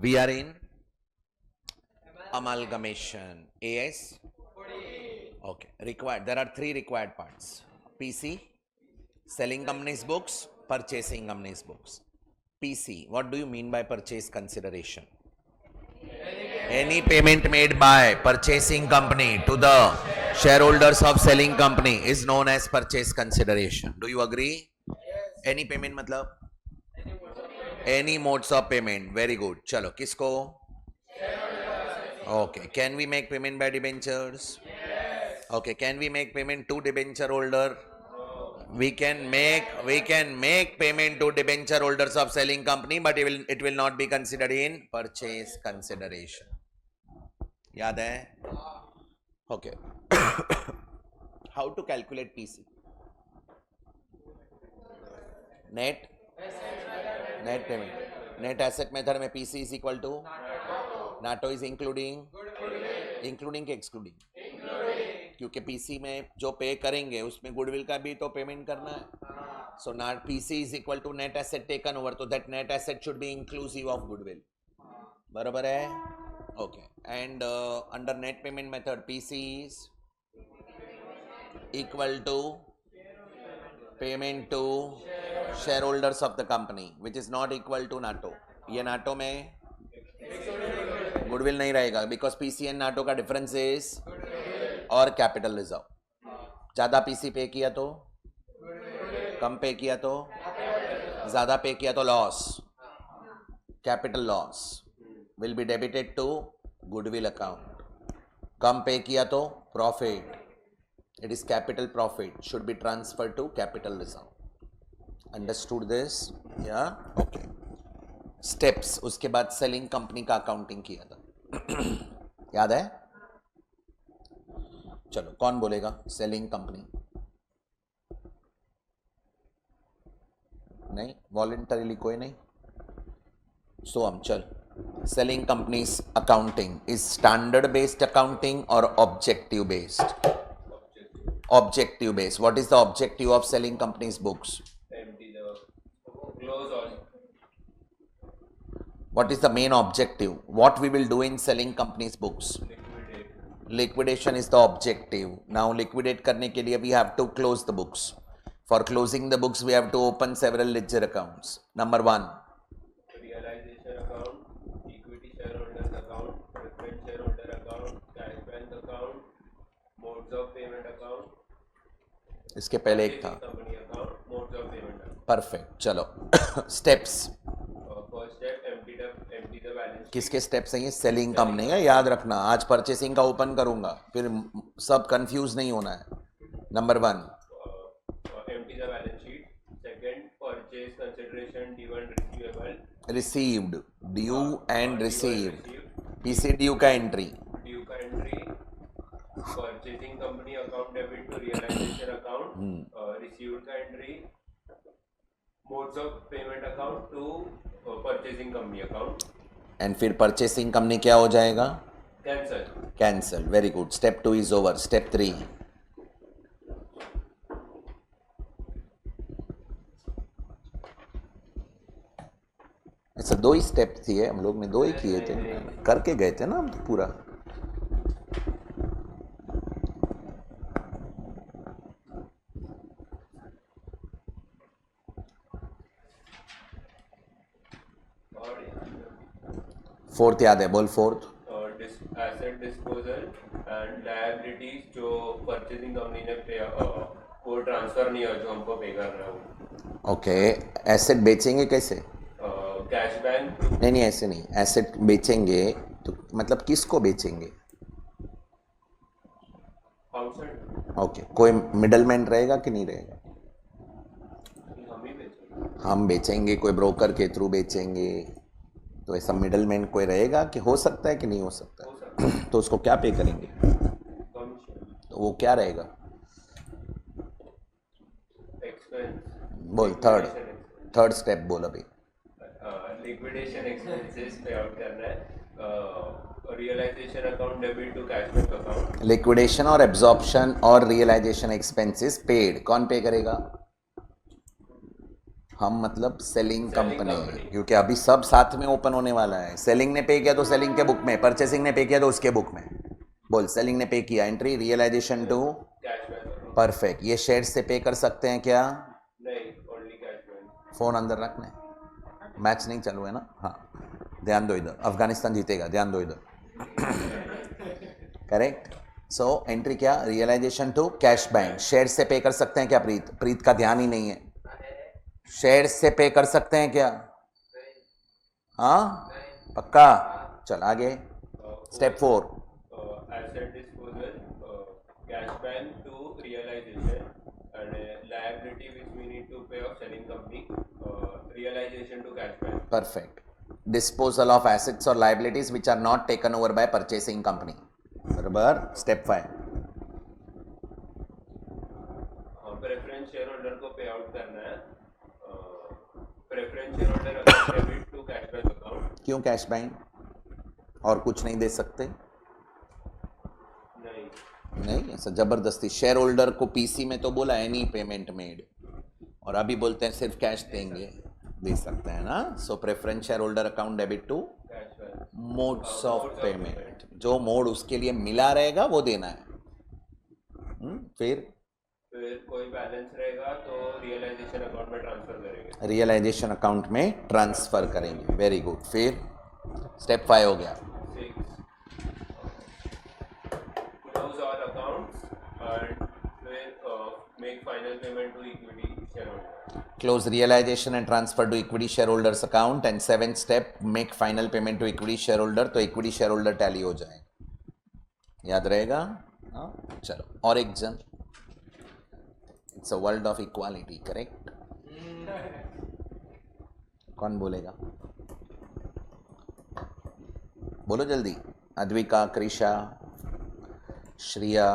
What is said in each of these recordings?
We are in amalgamation. AS? Okay. Required. There are 3 required parts. PC, selling company's books, purchasing company's books. PC. What do you mean by purchase consideration? Any payment made by purchasing company to the shareholders of selling company is known as purchase consideration. Do you agree? Any payment मतलब? Any modes of payment. Very good. चलो किसको? Okay. Can we make payment by debentures? Okay. Can we make payment to debenture holder? We can make payment to debenture holders of selling company, but it will not be considered in purchase consideration. याद है? Okay. How to calculate PC? Net payment. Net asset method में PC is equal to NATO is including के excluding? क्योंकि PC में जो पे करेंगे उसमें गुडविल का भी तो पेमेंट करना है. So now PC is equal to net asset taken over, so that net asset should be inclusive of goodwill. बराबर है? Okay. And under net payment method, PC is equal to payment to shareholders of the company, which is not equal to NATO. ये NATO में goodwill नहीं रहेगा, because PC and NATO का difference is और capital reserve. ज़्यादा PC पे किया तो, कम पे किया तो, ज़्यादा पे किया तो loss. Capital loss will be debited to goodwill account. कम पे किया तो profit, it is capital profit, should be transfer to capital reserve. Understood this? या ओके. स्टेप्स. उसके बाद सेलिंग कंपनी का अकाउंटिंग किया था. याद है? चलो कौन बोलेगा सेलिंग कंपनी? नहीं, वॉलंटरीली कोई नहीं. सो हम चल. Selling companies accounting is standard based accounting और objective based? Objective based. What is the objective of selling companies books? What is the main objective? What we will do in selling companies books? Liquidation is the objective. Now liquidate करने के लिए we have to close the books. For closing the books we have to open several ledger accounts. Number 1, realization account, equity shareholders account, preference shareholder account, cash bank account, modes of payment account. इसके पहले एक था company account, modes of payment account. perfect. चलो steps. First step, empty the balance sheet. किसके steps हैं ये? Selling company है, याद रखना. आज परचेसिंग का ओपन करूंगा, फिर सब कंफ्यूज नहीं होना है. Number 1, empty the balance sheet. Second, purchase consideration due and receivable. Received, due and received. PC due का एंट्री. Due का entry. Purchasing company account debit to realization account. Received का entry. Modes of payment account to purchasing company account. And फिर purchasing company क्या हो जाएगा? Cancel. Cancel. Very good. Step 2 is over. Step 3, ऐसा 2 ही step थी. हम लोग ने 2 ही किए थे, करके गए थे ना हम पूरा. फोर्थ याद है? बोल fourth. Asset disposal and liabilities जो परचेसिंग कंपनी ने वो ट्रांसफर नहीं हो, जो हमको पे कर रहा है. ओके. एसेट बेचेंगे कैसे? Cash bank. नहीं ऐसे नहीं. एसेट बेचेंगे तो मतलब किसको बेचेंगे? आउटसाइड. ओके. कोई मिडलमैन रहेगा कि नहीं रहेगा? हम ही बेचेंगे. हम बेचेंगे, कोई ब्रोकर के थ्रू बेचेंगे, तो ऐसा मिडलमैन कोई रहेगा कि हो सकता है कि नहीं हो सकता? तो उसको क्या पे करेंगे? तो वो क्या रहेगा? एक्सपेंस. बोल. थर्ड स्टेप बोल अभी. लिक्विडेशन एक्सपेंसेस पे आउट करना है. Realisation account debit to cash bank account. Liquidation और एब्जॉर्प्शन और रियलाइजेशन एक्सपेंसेस पेड. कौन पे करेगा? हम मतलब सेलिंग कंपनी, company. क्योंकि अभी सब साथ में ओपन होने वाला है। सेलिंग ने पे किया तो सेलिंग के बुक में, परचेसिंग ने पे किया तो उसके बुक में। बोल, सेलिंग ने पे किया, entry realisation to cash bank perfect. ये शेयर से पे कर सकते हैं क्या? नहीं, ओनली कैश बैक। फोन अंदर रखना है, मैच नहीं चालू है ना। हाँ, ध्यान दो इधर, अफगानिस्तान जीतेगा, ध्यान दो इधर। करेक्ट। सो एंट्री क्या? Realisation to cash bank. Share से पे कर सकते हैं क्या? प्रीत, प्रीत का ध्यान ही नहीं है। शेयर से पे कर सकते हैं क्या? हाँ पक्का। चल आगे, step 4। Asset disposal, cash bank to realization, and liability which we need to pay of selling company, realization to cash bank. Perfect. Disposal of assets और liabilities which are not taken over by purchasing company. बराबर। Step 5। Preference share holder को pay out करना है। Preference share holder account debit to cash bank account. क्यों cash bank? और कुछ नहीं दे सकते? नहीं, ऐसा जबरदस्ती। शेयर होल्डर को पीसी में तो बोला एनी पेमेंट मेड, और अभी बोलते हैं सिर्फ कैश देंगे, दे सकते हैं ना। So preference share holder account debit to cash bank. Modes of payment, जो मोड उसके लिए मिला रहेगा वो देना है। फिर कोई बैलेंस रहेगा तो रियलाइजेशन अकाउंट में ट्रांसफर करेंगे। रियलाइजेशन अकाउंट में ट्रांसफर करेंगे। Very good. फिर स्टेप 5 हो गया। 6, close all accounts and make final payment to equity share holder. Close realisation and transfer to equity share holders account. And 7th step, make final payment to equity share holder. तो equity share holder tally हो जाए, याद रहेगा। चलो और एक जन। It's a world of equality, correct. कौन बोलेगा? बोलो जल्दी। अद्विका, कृषा, श्रिया,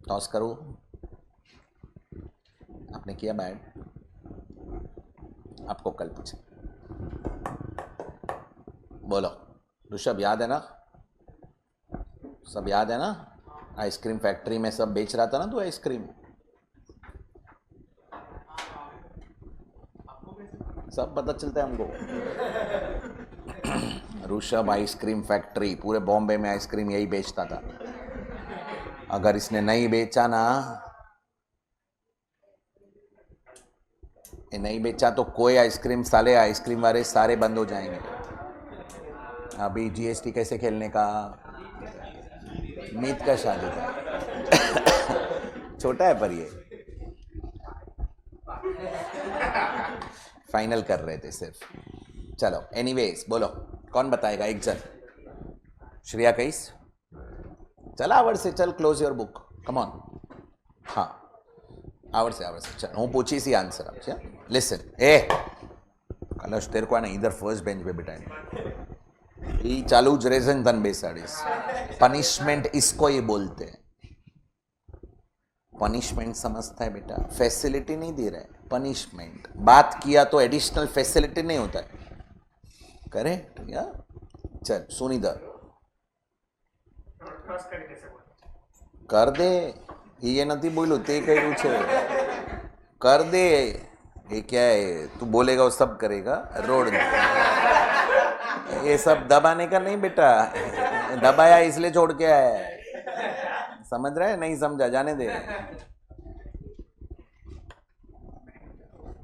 टॉस करो। आपने किया बैड, आपको कल पूछे। बोलो। ऋषभ याद है ना? सब याद है ना? आइसक्रीम फैक्ट्री में सब बेच रहा था ना तू आइसक्रीम? सब पता चलता है हमको। ऋषभ आइसक्रीम फैक्ट्री, पूरे बॉम्बे में आइसक्रीम यही बेचता था। अगर इसने नहीं बेचा ना, ये नहीं बेचा तो कोई आइसक्रीम, साले आइसक्रीम वाले सारे बंद हो जाएंगे। अभी जीएसटी कैसे खेलने का, मीत का शादी का। छोटा है पर ये फाइनल कर रहे थे सिर्फ। चलो एनीवेज, बोलो कौन बताएगा? एक जन। श्रेया कैस, चल आवड़ से चल, close your book, come on. हाँ आवड़ से चल, હું પૂછીશ ही आंसर आप। लिसन, ए कलश तेरे को ना इधर फर्स्ट बेंच पे बिठाएंगे, ये चालू ज रेजन तन बेसाड़ीस। पनिशमेंट इसको ही बोलते हैं। पनिशमेंट समझता है बेटा? फैसिलिटी नहीं दे रहा है, पनिशमेंट। बात किया तो एडिशनल फैसिलिटी नहीं होता है, करेक्ट या? चल सुन इधर, कर दे। ये नहीं बोलू ते कह्યું છે, कर दे। ये क्या है, तू बोलेगा वो सब करेगा। रोड ये सब दबाने का नहीं बेटा, दबाया इसलिए छोड़ के आया है। समझ रहा है? नहीं समझा, जाने दे।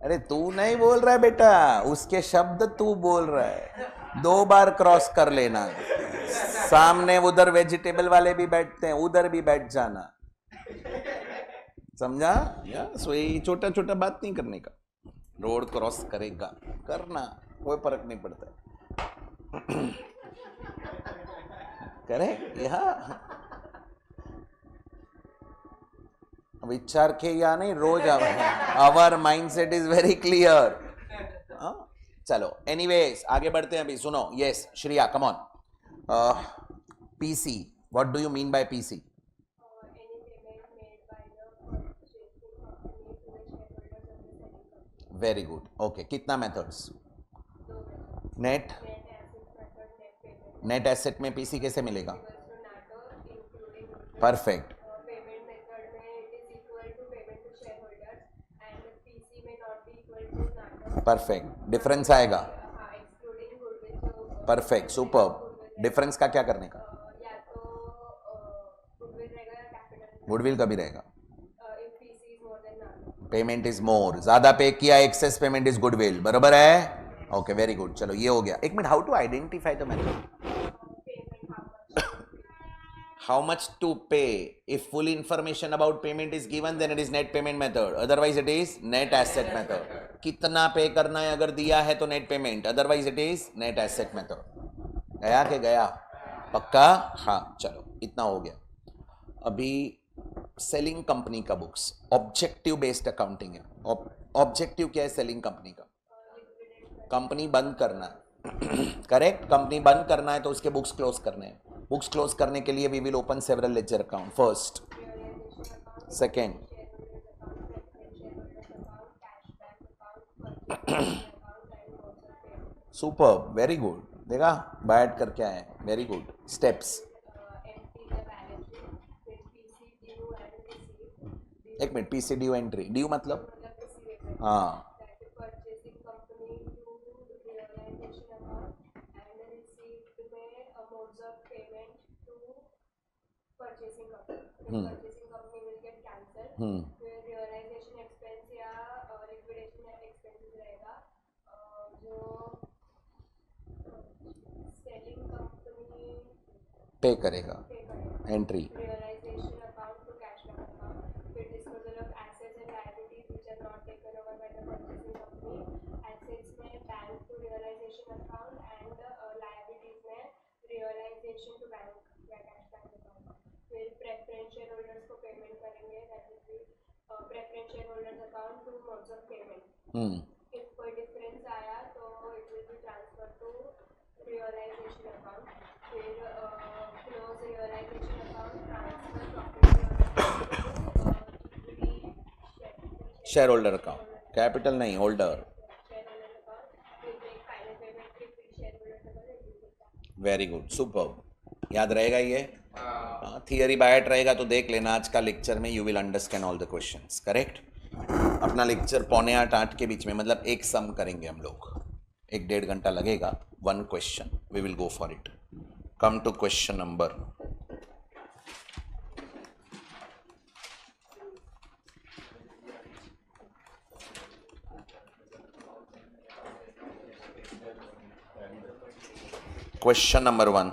अरे तू नहीं बोल रहा है बेटा, उसके शब्द तू बोल रहा है। 2 बार क्रॉस कर लेना, सामने उधर वेजिटेबल वाले भी बैठते हैं, उधर भी बैठ जाना। समझा? या सो ये छोटा छोटा बात नहीं करने का। रोड क्रॉस करेगा, करना, कोई फर्क नहीं पड़ता। करेक्ट या? विचार के या नहीं, रोज our mindset is very clear. चलो एनीवेज आगे बढ़ते हैं। अभी सुनो, yes Shriya come on. PC, what do you mean by PC? Very good, okay. कितना मेथड्स? नेट, नेट एसेट में पीसी कैसे मिलेगा? परफेक्ट। परफेक्ट, डिफरेंस आएगा, परफेक्ट, सुपर। डिफरेंस का क्या करने का? गुडविल का भी रहेगा। पेमेंट इज मोर, ज्यादा पे किया, एक्सेस पेमेंट इज गुडविल, बराबर है। Okay, very good. चलो ये हो गया। एक minute, how to identify the method? How much to pay? If full information about payment is given, then it is net payment method. Otherwise, it is net asset method. कितना पे करना है अगर दिया है तो net payment. Otherwise, it is net asset method. गया के गया? पक्का? हाँ, चलो इतना हो गया। अभी सेलिंग कंपनी का बुक्स ऑब्जेक्टिव बेस्ड अकाउंटिंग है। ऑब्जेक्टिव क्या है सेलिंग कंपनी का? कंपनी बंद करना है, करेक्ट? कंपनी बंद करना है तो उसके बुक्स क्लोज करने हैं। बुक्स क्लोज करने के लिए we will open several ledger account, first, second, super, very good. देखा बाय ऐड करके आए, वेरी गुड। स्टेप्स, एक minute, PC due entry, due मतलब? हाँ, पे करेगा entry. Share holder account, capital नहीं, होल्डर। Very good, super. याद रहेगा ये? थियरी बायट रहेगा तो देख लेना आज का लेक्चर में, you will understand all the questions, correct? अपना लेक्चर 7:45 के बीच में, मतलब एक सम करेंगे हम लोग, 1-1.5 घंटा लगेगा, 1 question, we will go for it. Come to question number Question number 1.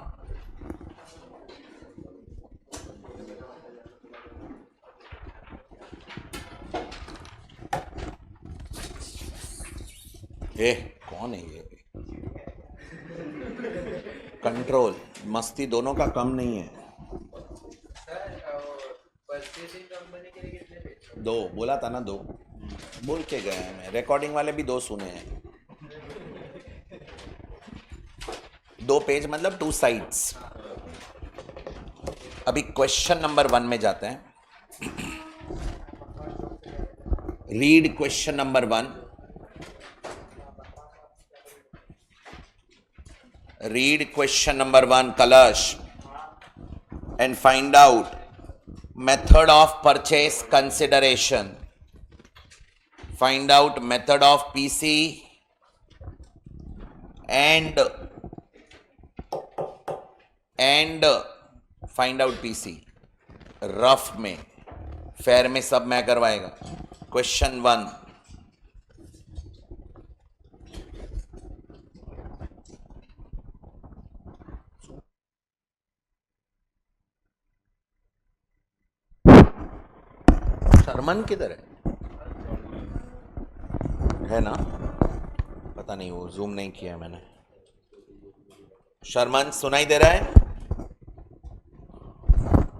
ए कौन है ये? कंट्रोल, मस्ती दोनों का कम नहीं है। दो बोला था ना, 2 बोल के गए हैं मैं, रिकॉर्डिंग वाले भी 2 सुने हैं। 2 पेज मतलब 2 साइड्स। अभी क्वेश्चन नंबर 1 में जाते हैं। Read question number 1। Read question number 1, कलश, and find out method of purchase consideration. Find out method of PC and find out PC. Rough में, फेयर में सब मैं करवाएगा। क्वेश्चन 1, शर्मन किधर है ना? पता नहीं, वो जूम नहीं किया मैंने। शर्मन सुनाई दे रहा है?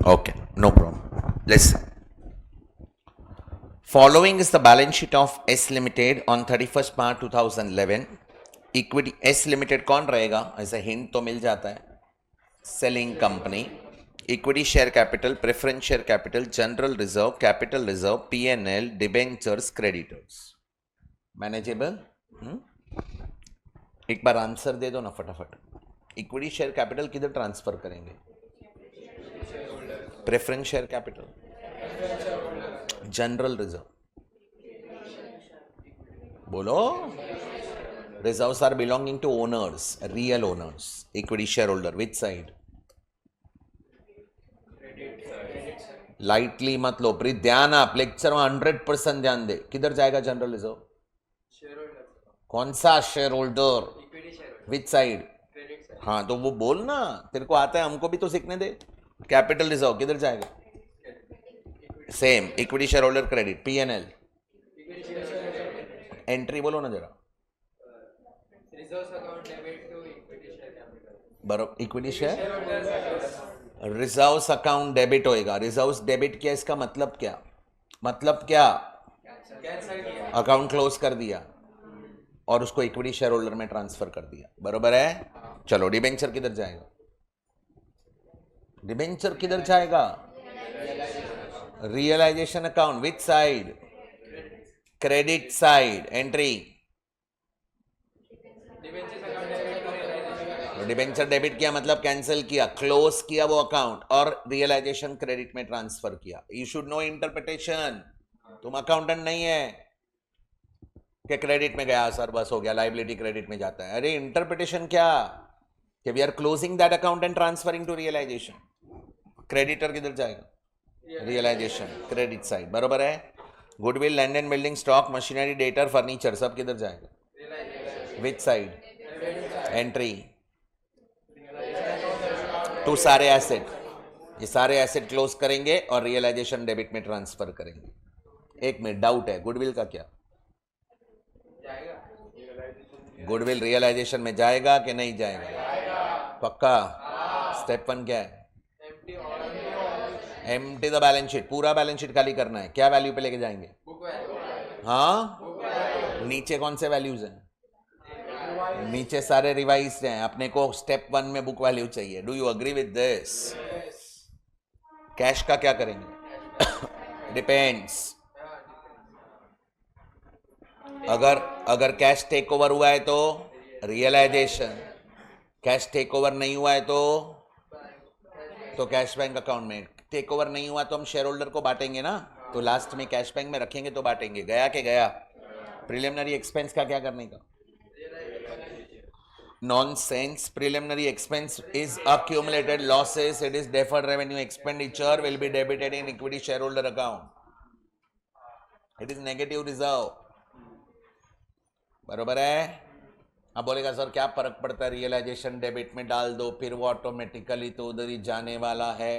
Okay, no problem. Listen. Following is the balance sheet of S Limited on 31st March 2011. Equity S Limited कौन रहेगा? ऐसा हिंट तो मिल जाता है। Selling company, equity share capital, preference share capital, general reserve, capital reserve, P&L, debentures, creditors. Manageable? एक बार answer दे दो ना फटाफट। इक्विटी शेयर कैपिटल किधर ट्रांसफर करेंगे? Preference share capital, general reserve, बोलो Reserves are belonging to owners, real owners, equity shareholder. Which side? Lightly मत लो प्रीत, ध्यान आप लेक्चर में 100% ध्यान दे. किधर जाएगा जनरल रिजर्व? कौन सा शेयर होल्डर? Which side? हाँ तो वो बोल ना, तेरे को आता है, हमको भी तो सीखने दे. कैपिटल रिजर्व किधर जाएगा? Same, equity share holder credit. PNL entry बोलो ना जरा. बराबर, equity share reserves account debit होएगा. रिजर्व्स डेबिट किया, इसका मतलब क्या? मतलब क्या? अकाउंट क्लोज कर दिया और उसको इक्विटी शेयर होल्डर में ट्रांसफर कर दिया. बरोबर है. चलो डिबेंचर किधर जाएगा? डिबेंचर किधर जाएगा? Realisation account. Which side? Credit side. Entry debenture debit किया मतलब कैंसिल किया, क्लोज किया वो अकाउंट और रियलाइजेशन क्रेडिट में ट्रांसफर किया. You should know interpretation. तुम अकाउंटेंट नहीं है कि क्रेडिट में गया सर बस हो गया, लाइबिलिटी क्रेडिट में जाता है. अरे इंटरप्रिटेशन क्या कि we are closing that account and transferring to realisation. Creditor किधर जाएगा? Realisation credit side. बरोबर है. Goodwill, land and building, stock, machinery, debtor, furniture सब किधर जाएगा? Which side? एंट्री टू सारे एसेट. ये सारे एसेट क्लोज करेंगे और रियलाइजेशन डेबिट में ट्रांसफर करेंगे. एक मिनट, डाउट है. गुडविल का क्या? गुडविल रियलाइजेशन में जाएगा कि नहीं जाएगा? पक्का? स्टेप 1 क्या है? Empty the balance sheet. पूरा बैलेंस शीट खाली करना है. क्या वैल्यू पे लेके जाएंगे? हाँ, नीचे कौन से वैल्यूज हैं? नीचे सारे रिवाइज्ड हैं. अपने को स्टेप 1 में बुक वैल्यू चाहिए. Do you agree with this? Cash का क्या करेंगे? डिपेंड्स. अगर कैश टेक ओवर हुआ है तो रियलाइजेशन. कैश टेक ओवर नहीं हुआ है तो कैश बैंक अकाउंट में. टेक ओवर नहीं हुआ तो हम शेयर होल्डर को बांटेंगे ना, तो लास्ट में कैश बैंक में रखेंगे तो बांटेंगे. गया के गया? प्रिलिमिनरी एक्सपेंस का क्या करने का? Nonsense. Preliminary expense is accumulated losses. It is deferred revenue. Expenditure will be debited in equity shareholder account. It is negative reserve. बरोबर है. अब बोलेगा सर क्या फर्क पड़ता है, रियलाइजेशन डेबिट में डाल दो फिर वो ऑटोमेटिकली तो उधर ही जाने वाला है.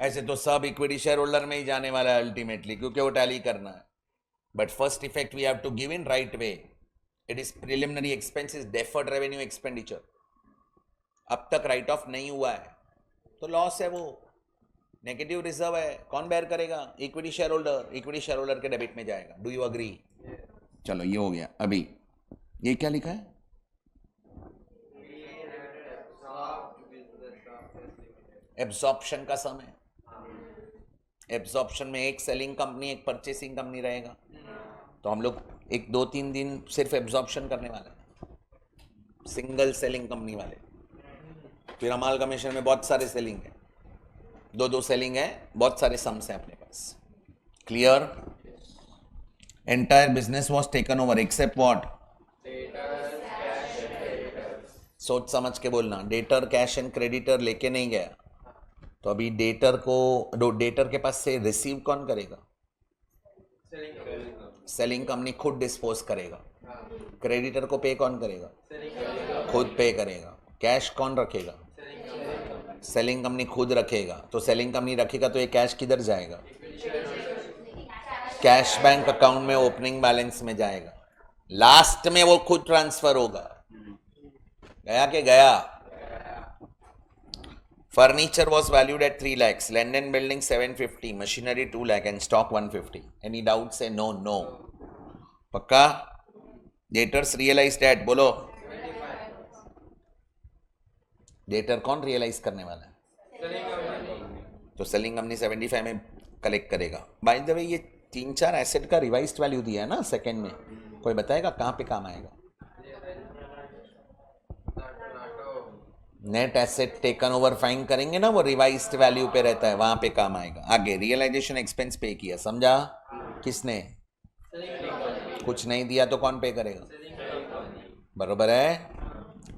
ऐसे तो सब इक्विटी शेयर होल्डर में ही जाने वाला है अल्टीमेटली, क्योंकि वो टैली करना है. But first effect we have to give in right way. It is preliminary expense is deferred revenue expenditure. अब तक राइट ऑफ नहीं हुआ है तो लॉस है, वो नेगेटिव रिजर्व है. कौन बेयर करेगा? Equity share holder. Equity share holder के डेबिट में जाएगा. Do you agree? चलो ये हो गया. अभी ये क्या लिखा है? एब्जॉर्प्शन का सम है. एब्जॉर्प्शन में एक सेलिंग कंपनी एक परचेसिंग कंपनी रहेगा, तो हम लोग 1-2-3 दिन सिर्फ एब्जॉर्प्शन करने वाले हैं, सिंगल सेलिंग कंपनी वाले. फिर अमालगमेशन में बहुत सारे सेलिंग है, 2-2 सेलिंग है, बहुत सारे सम्स हैं अपने पास. Clear? Entire business was taken over except what? सोच समझ के बोलना. डेटर, कैश एंड क्रेडिटर लेके नहीं गया, तो अभी डेटर के पास से रिसीव कौन करेगा? सेलिंग कंपनी खुद डिस्पोज करेगा. क्रेडिटर को पे कौन करेगा? खुद पे करेगा. कैश कौन रखेगा? सेलिंग कंपनी खुद रखेगा. तो सेलिंग कंपनी रखेगा तो ये कैश किधर जाएगा? कैश बैंक अकाउंट में ओपनिंग बैलेंस में जाएगा. लास्ट में वो खुद ट्रांसफर होगा. गया के गया? Furniture was valued at 3 lakhs, land and building 750, machinery 2 lakh and stock 150. Any doubt? Say no, no. पक्का? Debtors realized at, बोलो. Debtor कौन रियलाइज करने वाला है? तो सेलिंग कंपनी 75 में कलेक्ट करेगा. बाय द वे ये 3-4 एसेट का रिवाइज्ड वैल्यू दिया है ना सेकंड में, कोई बताएगा कहाँ पे काम आएगा? Net asset taken over fine करेंगे ना, वो रिवाइज्ड वैल्यू पे रहता है, वहां पे काम आएगा. आगे रियलाइजेशन एक्सपेंस पे किया, समझा? किसने? कुछ नहीं दिया तो कौन पे करेगा? बरोबर है.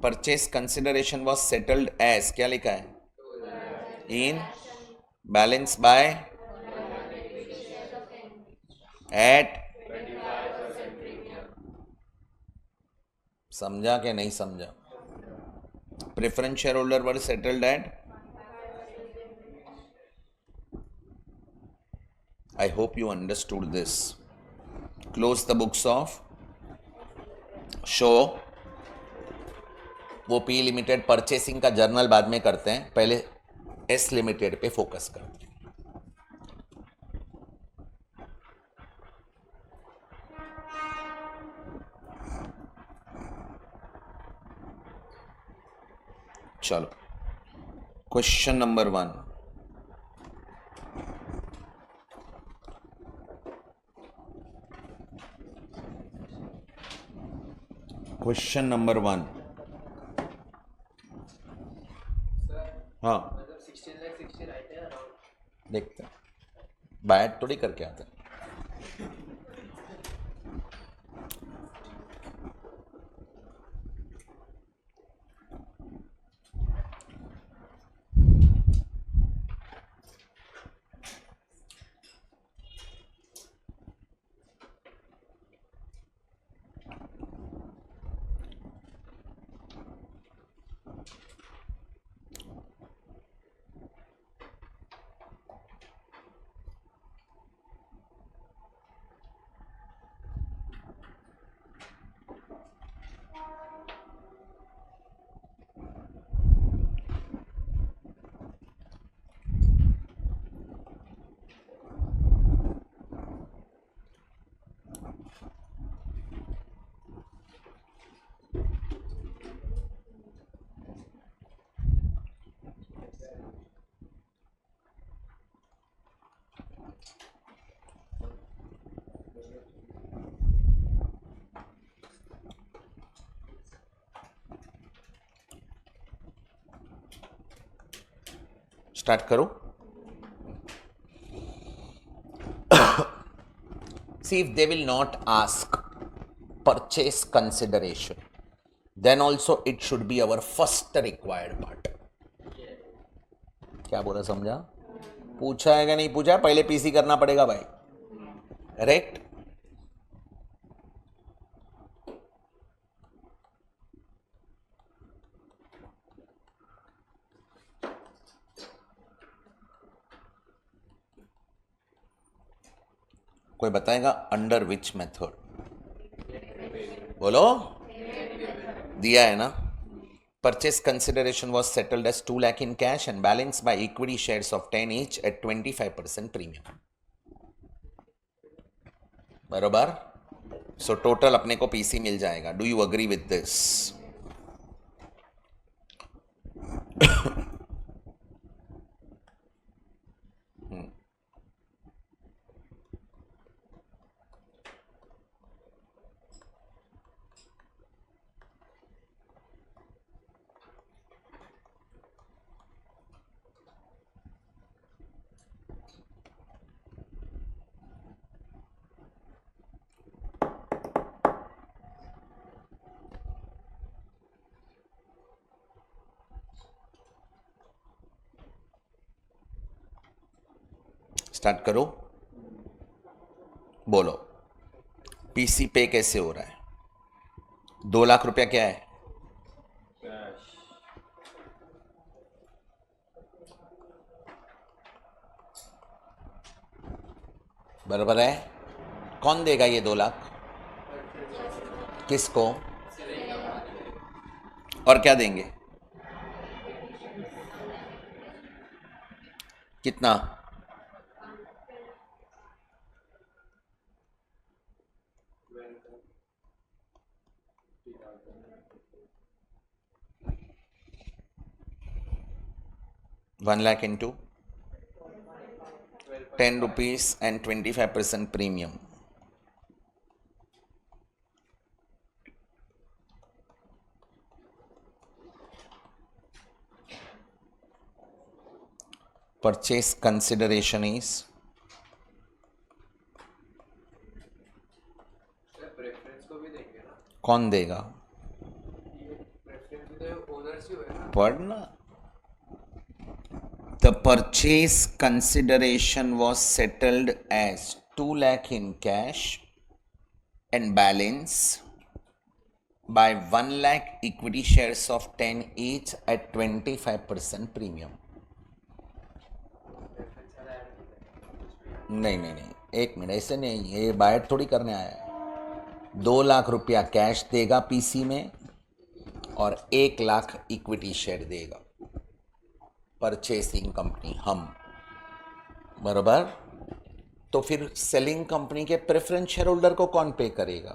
Purchase consideration was settled as, क्या लिखा है? In balance by at. समझा कि नहीं समझा? Preference share holder were settled at. I hope you understood this. Close the books of show. वो पी लिमिटेड परचेसिंग का जर्नल बाद में करते हैं, पहले एस लिमिटेड पे फोकस करते हैं. चलो, क्वेश्चन नंबर 1. Question number 1. हाँ, देखते हैं. बैट थोड़ी करके आते हैं. स्टार्ट करो. See, if they will not ask purchase consideration, then also it should be our first required part. क्या बोला, समझा? पूछा है कि नहीं पूछा? पहले पीसी करना पड़ेगा भाई. करेक्ट. कोई बताएगा अंडर विच मेथड? बोलो. दिया है ना. Purchase consideration was settled as 2 lakh in cash and balanced by equity shares of 10 each at 25% premium. बरोबर. सो टोटल अपने को पीसी मिल जाएगा. Do you agree with this? Start करो. बोलो, पीसी पे कैसे हो रहा है? 2 लाख रुपया क्या है? बराबर है. कौन देगा ये 2 लाख? किसको? और क्या देंगे? कितना? One lakh into 10 rupees and 25% premium. Purchase consideration is preference को भी देंगे ना, कौन देगा? प्रेफरेंस तो ओनर्स ही हुए ना। पढ़ना. The purchase consideration was settled as 2 lakh in cash and balance by 1 lakh equity shares of 10 each at 25% premium. नहीं, एक मिनट, ऐसे नहीं, ये बायर थोड़ी करने आया है. 2 लाख रुपया कैश देगा पीसी में और 1 लाख इक्विटी शेयर देगा परचेसिंग कंपनी, हम. बराबर. तो फिर सेलिंग कंपनी के प्रेफरेंस शेयर होल्डर को कौन पे करेगा?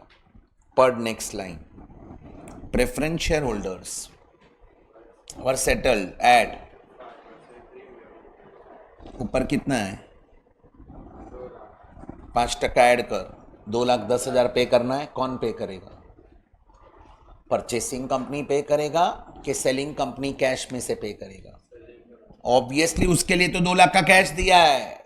पर next line, preference share holders वर सेटल्ड एट, ऊपर कितना है? 5% ऐड कर, 2,10,000 पे करना है. कौन पे करेगा? परचेसिंग कंपनी पे करेगा कि सेलिंग कंपनी कैश में से पे करेगा? ऑब्वियसली उसके लिए तो 2 लाख का कैश दिया है.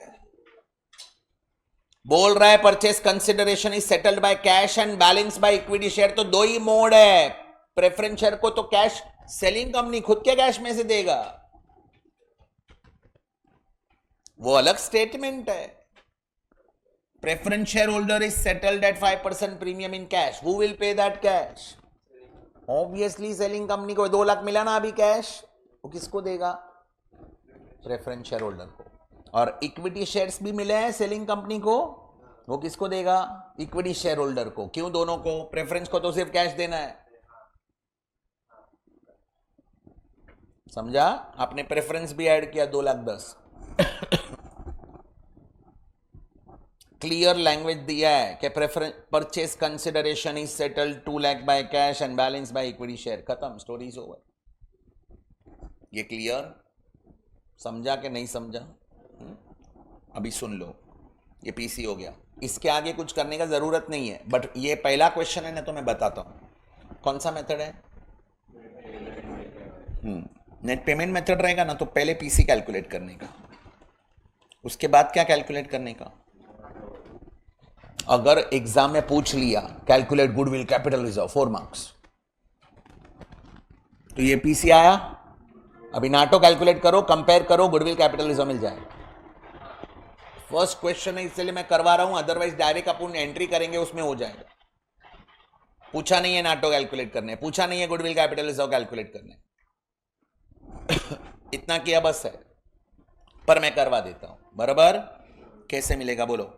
बोल रहा है purchase consideration is settled by cash and balance by equity share. तो दो ही मोड है. प्रेफरेंस शेयर को तो कैश सेलिंग कंपनी खुद के कैश में से देगा, वो अलग स्टेटमेंट है. Preference share holder is settled at 5% premium in cash. Who will pay that cash? Obviously selling company को. 2 लाख मिला ना अभी कैश, वो किसको देगा? प्रेफरेंस शेयर होल्डर को. और इक्विटी शेयर्स भी मिले हैं सेलिंग कंपनी को, वो किसको देगा? इक्विटी शेयर होल्डर को. क्यों दोनों को? प्रेफरेंस को तो सिर्फ कैश देना है. समझा? आपने प्रेफरेंस भी ऐड किया 2,10,000. क्लियर लैंग्वेज दिया है कि preference purchase consideration is settled 2 lakh by cash and balance by equity share. खत्म, स्टोरी इज ओवर. ये क्लियर? समझा कि नहीं समझा? अभी सुन लो, ये पीसी हो गया. इसके आगे कुछ करने का जरूरत नहीं है, बट ये पहला क्वेश्चन है ना, तो मैं बताता हूं कौन सा मेथड है. नेट पेमेंट मेथड रहेगा ना, तो पहले पीसी कैलकुलेट करने का, उसके बाद क्या कैलकुलेट करने का. अगर एग्जाम में पूछ लिया calculate goodwill capital reserve 4 marks, तो ये पीसी आया. अभी नाटो कैलकुलेट करो, कंपेयर करो, गुडविल कैपिटल रिजर्व मिल जाएगा. फर्स्ट क्वेश्चन है इसलिए मैं करवा रहा हूं, अदरवाइज डायरेक्ट अपन एंट्री करेंगे उसमें हो जाएगा. पूछा नहीं है नाटो कैलकुलेट करने, पूछा नहीं है गुडविल कैपिटल रिजर्व कैलकुलेट करने. इतना किया बस है, पर मैं करवा देता हूं. बराबर? कैसे मिलेगा बोलो?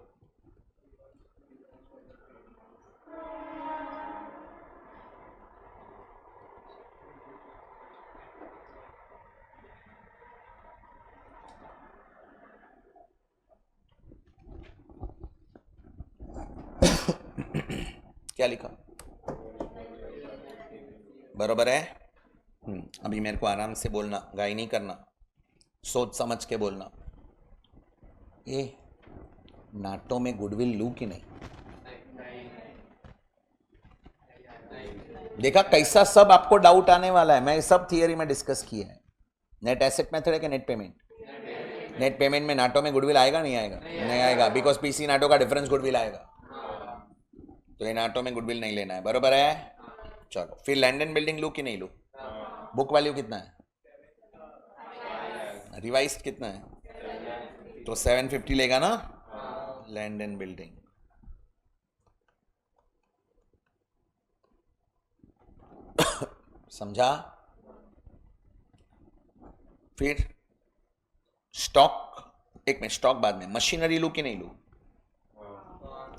क्या लिखा? बराबर है. अभी मेरे को आराम से बोलना, गाय नहीं करना, सोच समझ के बोलना. ये नाटो में गुडविल लू कि नहीं? देखा कैसा सब आपको डाउट आने वाला है. मैं सब थियरी में डिस्कस किया है. नेट एसेट मेथड है कि नेट पेमेंट? नेट पेमेंट में नाटो में गुडविल आएगा नहीं आएगा? नहीं आएगा, बिकॉज पीसी नाटो का डिफरेंस गुडविल आएगा. तो ये नाटो में गुडविल नहीं लेना है. बरोबर है? चलो फिर लैंड एंड बिल्डिंग लू कि नहीं लू? बुक वैल्यू कितना है? रिवाइज कितना है? तो 750 लेगा ना लैंड एंड बिल्डिंग. समझा? फिर स्टॉक, एक मिनट, स्टॉक बाद में. मशीनरी लू कि नहीं लू?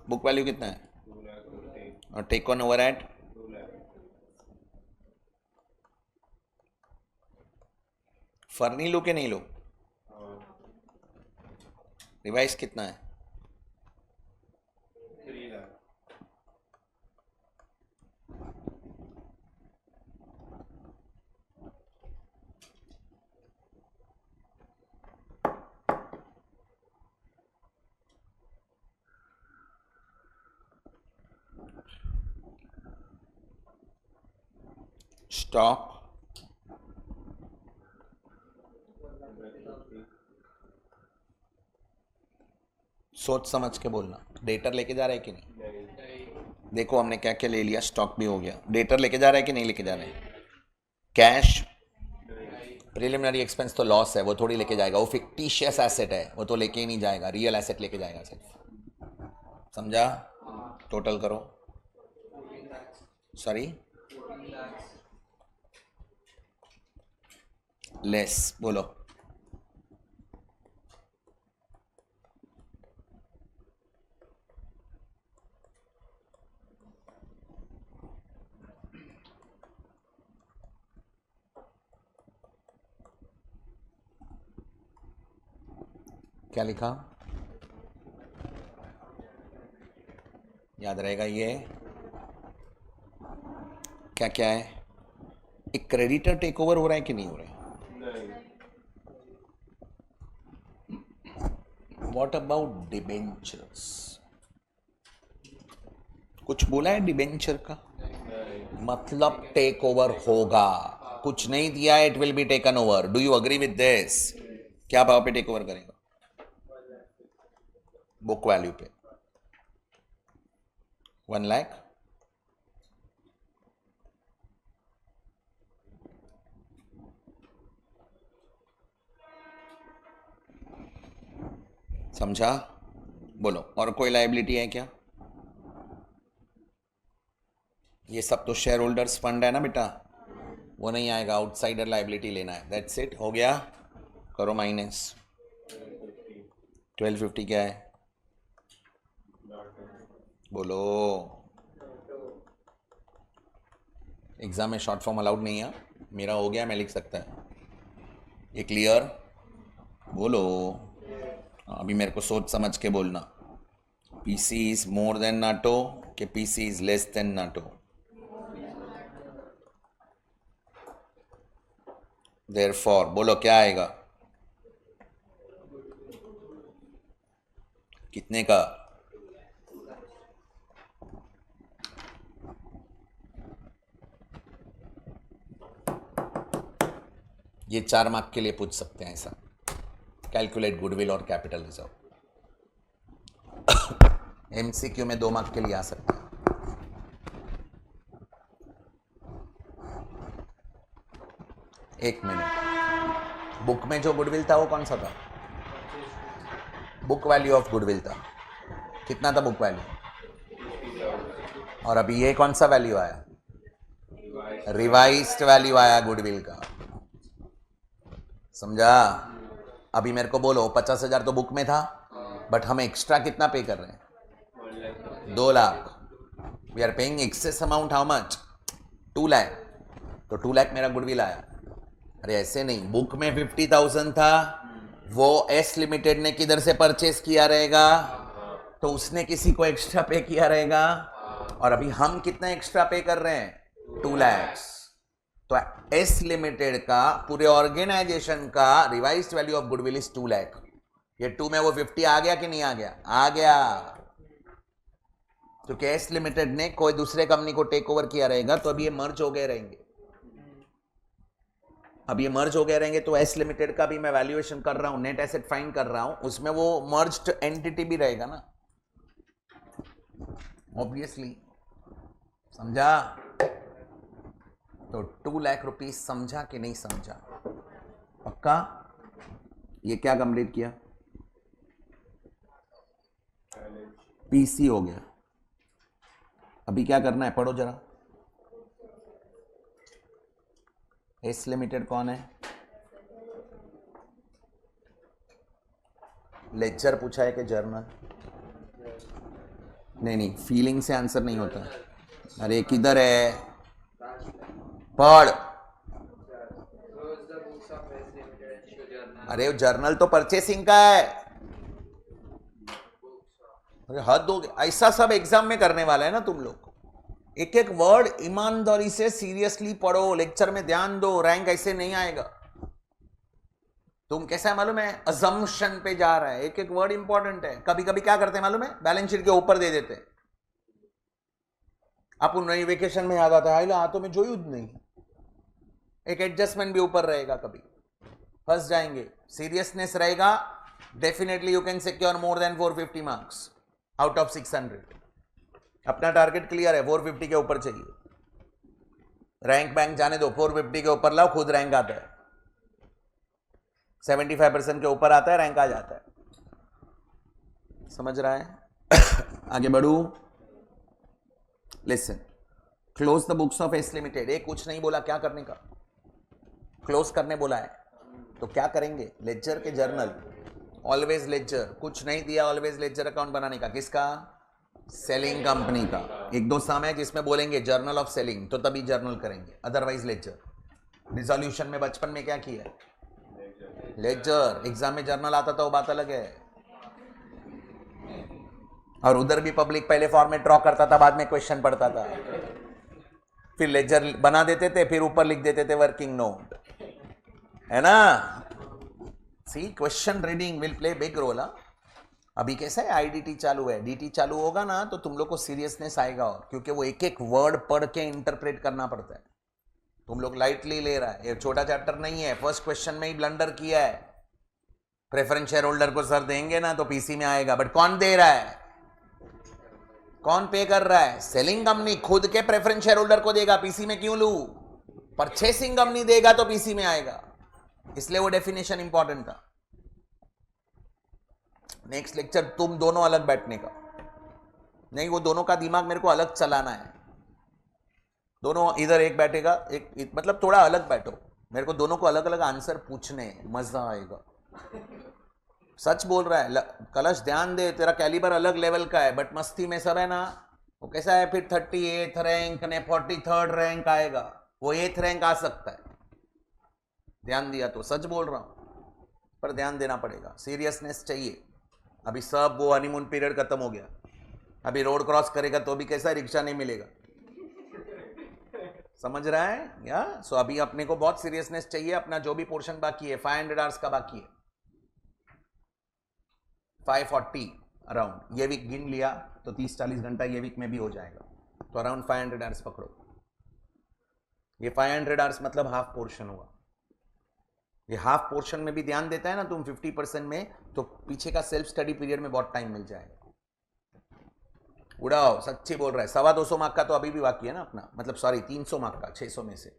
बुक वैल्यू कितना है? और टेक ऑन ओवर एट फर्नी लो कि नहीं लो? रिवाइज कितना है? 3 लाख. स्टॉक सोच समझ के बोलना. डेटर लेके जा रहा है कि नहीं? देखो हमने क्या क्या ले लिया, स्टॉक भी हो गया, डेटर लेके जा रहा है कि नहीं लेके जा रहे हैं, कैश, प्रिलिमिनरी एक्सपेंस तो लॉस है, वो थोड़ी लेके जाएगा, वो फिक्टिशियस एसेट है, वो तो लेके ही नहीं जाएगा, रियल एसेट लेके जाएगा सिर्फ, समझा? टोटल करो, सॉरी लेस, बोलो क्या लिखा, याद रहेगा ये क्या क्या है? एक क्रेडिटर टेक ओवर हो रहा है कि नहीं हो रहा है? What about debentures? कुछ बोला है डिबेंचर का? मतलब टेक ओवर होगा, कुछ नहीं दिया है, it will be taken over. Do you agree with this? क्या भाव पे टेक ओवर करेगा? बुक वैल्यू पे 1 लाख। समझा? बोलो, और कोई लायबिलिटी है क्या? ये सब तो शेयर होल्डर्स फंड है ना बेटा, वो नहीं आएगा, आउटसाइडर लायबिलिटी लेना है, दैट्स इट, हो गया। करो माइनस 1250 क्या है? बोलो, एग्जाम में शॉर्ट फॉर्म अलाउड नहीं है, मेरा हो गया, मैं लिख सकता है, ये क्लियर? बोलो, अभी मेरे को सोच समझ के बोलना, PC is more than NATO कि PC is less than NATO? Therefore बोलो क्या आएगा, कितने का? ये 4 मार्क के लिए पूछ सकते हैं ऐसा, कैलकुलेट गुडविल और कैपिटल रिजर्व। एमसीक्यू में 2 मार्क के लिए आ सकता है। एक मिनट, बुक में जो गुडविल था वो कौन सा था? बुक वैल्यू ऑफ गुडविल था, कितना था बुक वैल्यू? और अभी ये कौन सा वैल्यू आया? रिवाइज्ड वैल्यू आया गुडविल का, समझा? अभी मेरे को बोलो 50,000 तो बुक में था, बट हम एक्स्ट्रा कितना पे कर रहे हैं? 2 lakh. We are paying excess amount, how much? 2 lakh. तो 2 लाख मेरा गुडविल आया। अरे ऐसे नहीं, बुक में 50,000 था, वो एस लिमिटेड ने किधर से परचेस किया रहेगा? तो उसने किसी को एक्स्ट्रा पे किया रहेगा, और अभी हम कितना एक्स्ट्रा पे कर रहे हैं? 2 लाख। तो एस लिमिटेड का पूरे ऑर्गेनाइजेशन का revised value of goodwill is 2 lakh. ये 2 में वो 50 आ गया कि नहीं आ गया? आ गया, क्योंकि एस लिमिटेड ने कोई दूसरे कंपनी को टेक ओवर किया रहेगा, तो अभी ये मर्ज हो गए रहेंगे। अब ये मर्ज हो गए रहेंगे तो एस लिमिटेड का भी मैं वैल्यूएशन कर रहा हूं, नेट एसेट फाइंड कर रहा हूं, उसमें वो मर्ज्ड एंटिटी भी रहेगा ना, ऑब्वियसली, समझा? तो 2 लाख रुपीस, समझा कि नहीं समझा? पक्का? ये क्या कंप्लीट किया? पीसी हो गया। अभी क्या करना है, पढ़ो जरा। एस लिमिटेड कौन है? लेक्चर पूछा है कि जर्नल? नहीं, फीलिंग से आंसर नहीं होता। अरे किधर है, पढ़। अरे जर्नल तो परचेसिंग का है। अरे हद हो गया, ऐसा सब एग्जाम में करने वाला है ना तुम लोग। एक एक वर्ड ईमानदारी से सीरियसली पढ़ो, लेक्चर में ध्यान दो, रैंक ऐसे नहीं आएगा। तुम कैसा है मालूम है, अजम्पशन पे जा रहा है, एक एक वर्ड इंपॉर्टेंट है। कभी कभी क्या करते हैं मालूम है, बैलेंस शीट के ऊपर दे देते हैं। आप नई वेकेशन में याद आता है, हाथों में जोयुद नहीं, एक एडजस्टमेंट भी ऊपर रहेगा, कभी फंस जाएंगे। सीरियसनेस रहेगा, definitely you can secure more than 450 marks out of 600। अपना टारगेट क्लियर है, 450 के ऊपर चाहिए। रैंक बैंक जाने दो, 450 के ऊपर लाओ, खुद रैंक आता है। 75% के ऊपर आता है, रैंक आ जाता है। समझ रहा है? आगे बढ़ू। Listen, close the books of S limited. एक कुछ नहीं बोला, क्या करने का? क्लोज करने बोला है, तो क्या करेंगे? लेजर के जर्नल, ऑलवेज लेजर। कुछ नहीं दिया, ऑलवेज लेजर अकाउंट बनाने का। किसका? सेलिंग कंपनी का। एक दो सम है जिसमें बोलेंगे जर्नल ऑफ सेलिंग, तो तभी जर्नल करेंगे, अदरवाइज लेजर। रिजोल्यूशन में बचपन में क्या किया? लेजर। एग्जाम में जर्नल आता था, वो बात अलग है। और उधर भी पब्लिक पहले फॉर्मेट ड्रॉ करता था, बाद में क्वेश्चन पढ़ता था, फिर लेजर बना देते थे, फिर ऊपर लिख देते थे वर्किंग नोट, है ना? See, question reading will play big role. अभी कैसा है, आईडीटी चालू है, डीटी चालू होगा ना, तो तुम लोग को सीरियसनेस आएगा, और क्योंकि वो एक एक वर्ड पढ़ के इंटरप्रेट करना पड़ता है। तुम लोग लाइटली ले रहा है, ये छोटा चैप्टर नहीं है। फर्स्ट क्वेश्चन में ही ब्लंडर किया है। प्रेफरेंस शेयर होल्डर को सर देंगे ना तो पीसी में आएगा, बट कौन दे रहा है? कौन पे कर रहा है? सेलिंग कंपनी खुद के प्रेफरेंस शेयर होल्डर को देगा, पीसी में क्यों लू? परचेसिंग कंपनी देगा तो पीसी में आएगा, इसलिए वो डेफिनेशन इंपॉर्टेंट था। नेक्स्ट लेक्चर तुम दोनों अलग बैठने का नहीं, वो दोनों का दिमाग मेरे को अलग चलाना है। दोनों इधर एक बैठेगा, एक मतलब थोड़ा अलग बैठो, मेरे को दोनों को अलग अलग आंसर पूछने हैं, मजा आएगा। सच बोल रहा है कलश, ध्यान दे, तेरा कैलिबर अलग लेवल का है, बट मस्ती में सब है ना। वो कैसा है, फिर 38th रैंक ने 43rd रैंक आएगा, वो 8th रैंक आ सकता है। ध्यान दिया तो सच बोल रहा हूं, पर ध्यान देना पड़ेगा, सीरियसनेस चाहिए। अभी सब वो हनीमून पीरियड खत्म हो गया, अभी रोड क्रॉस करेगा तो भी कैसा, रिक्शा नहीं मिलेगा। समझ रहा है या? सो अभी अपने को बहुत सीरियसनेस चाहिए। अपना जो भी पोर्शन बाकी है, 500 आवर्स का बाकी है, 540 अराउंड। ये वीक गिन लिया तो 30-40 घंटा ये वीक में भी हो जाएगा, तो अराउंड 500 आवर्स पकड़ो। ये 500 आवर्स मतलब हाफ पोर्शन हुआ। ये हाफ पोर्शन में भी ध्यान देता है ना तुम 50% में, तो पीछे का सेल्फ स्टडी पीरियड में बहुत टाइम मिल जाएगा। उड़ाओ, सच्ची बोल रहा है। 225 मार्क का तो अभी भी बाकी है ना अपना, मतलब सॉरी 300 मार्क का, 600 में से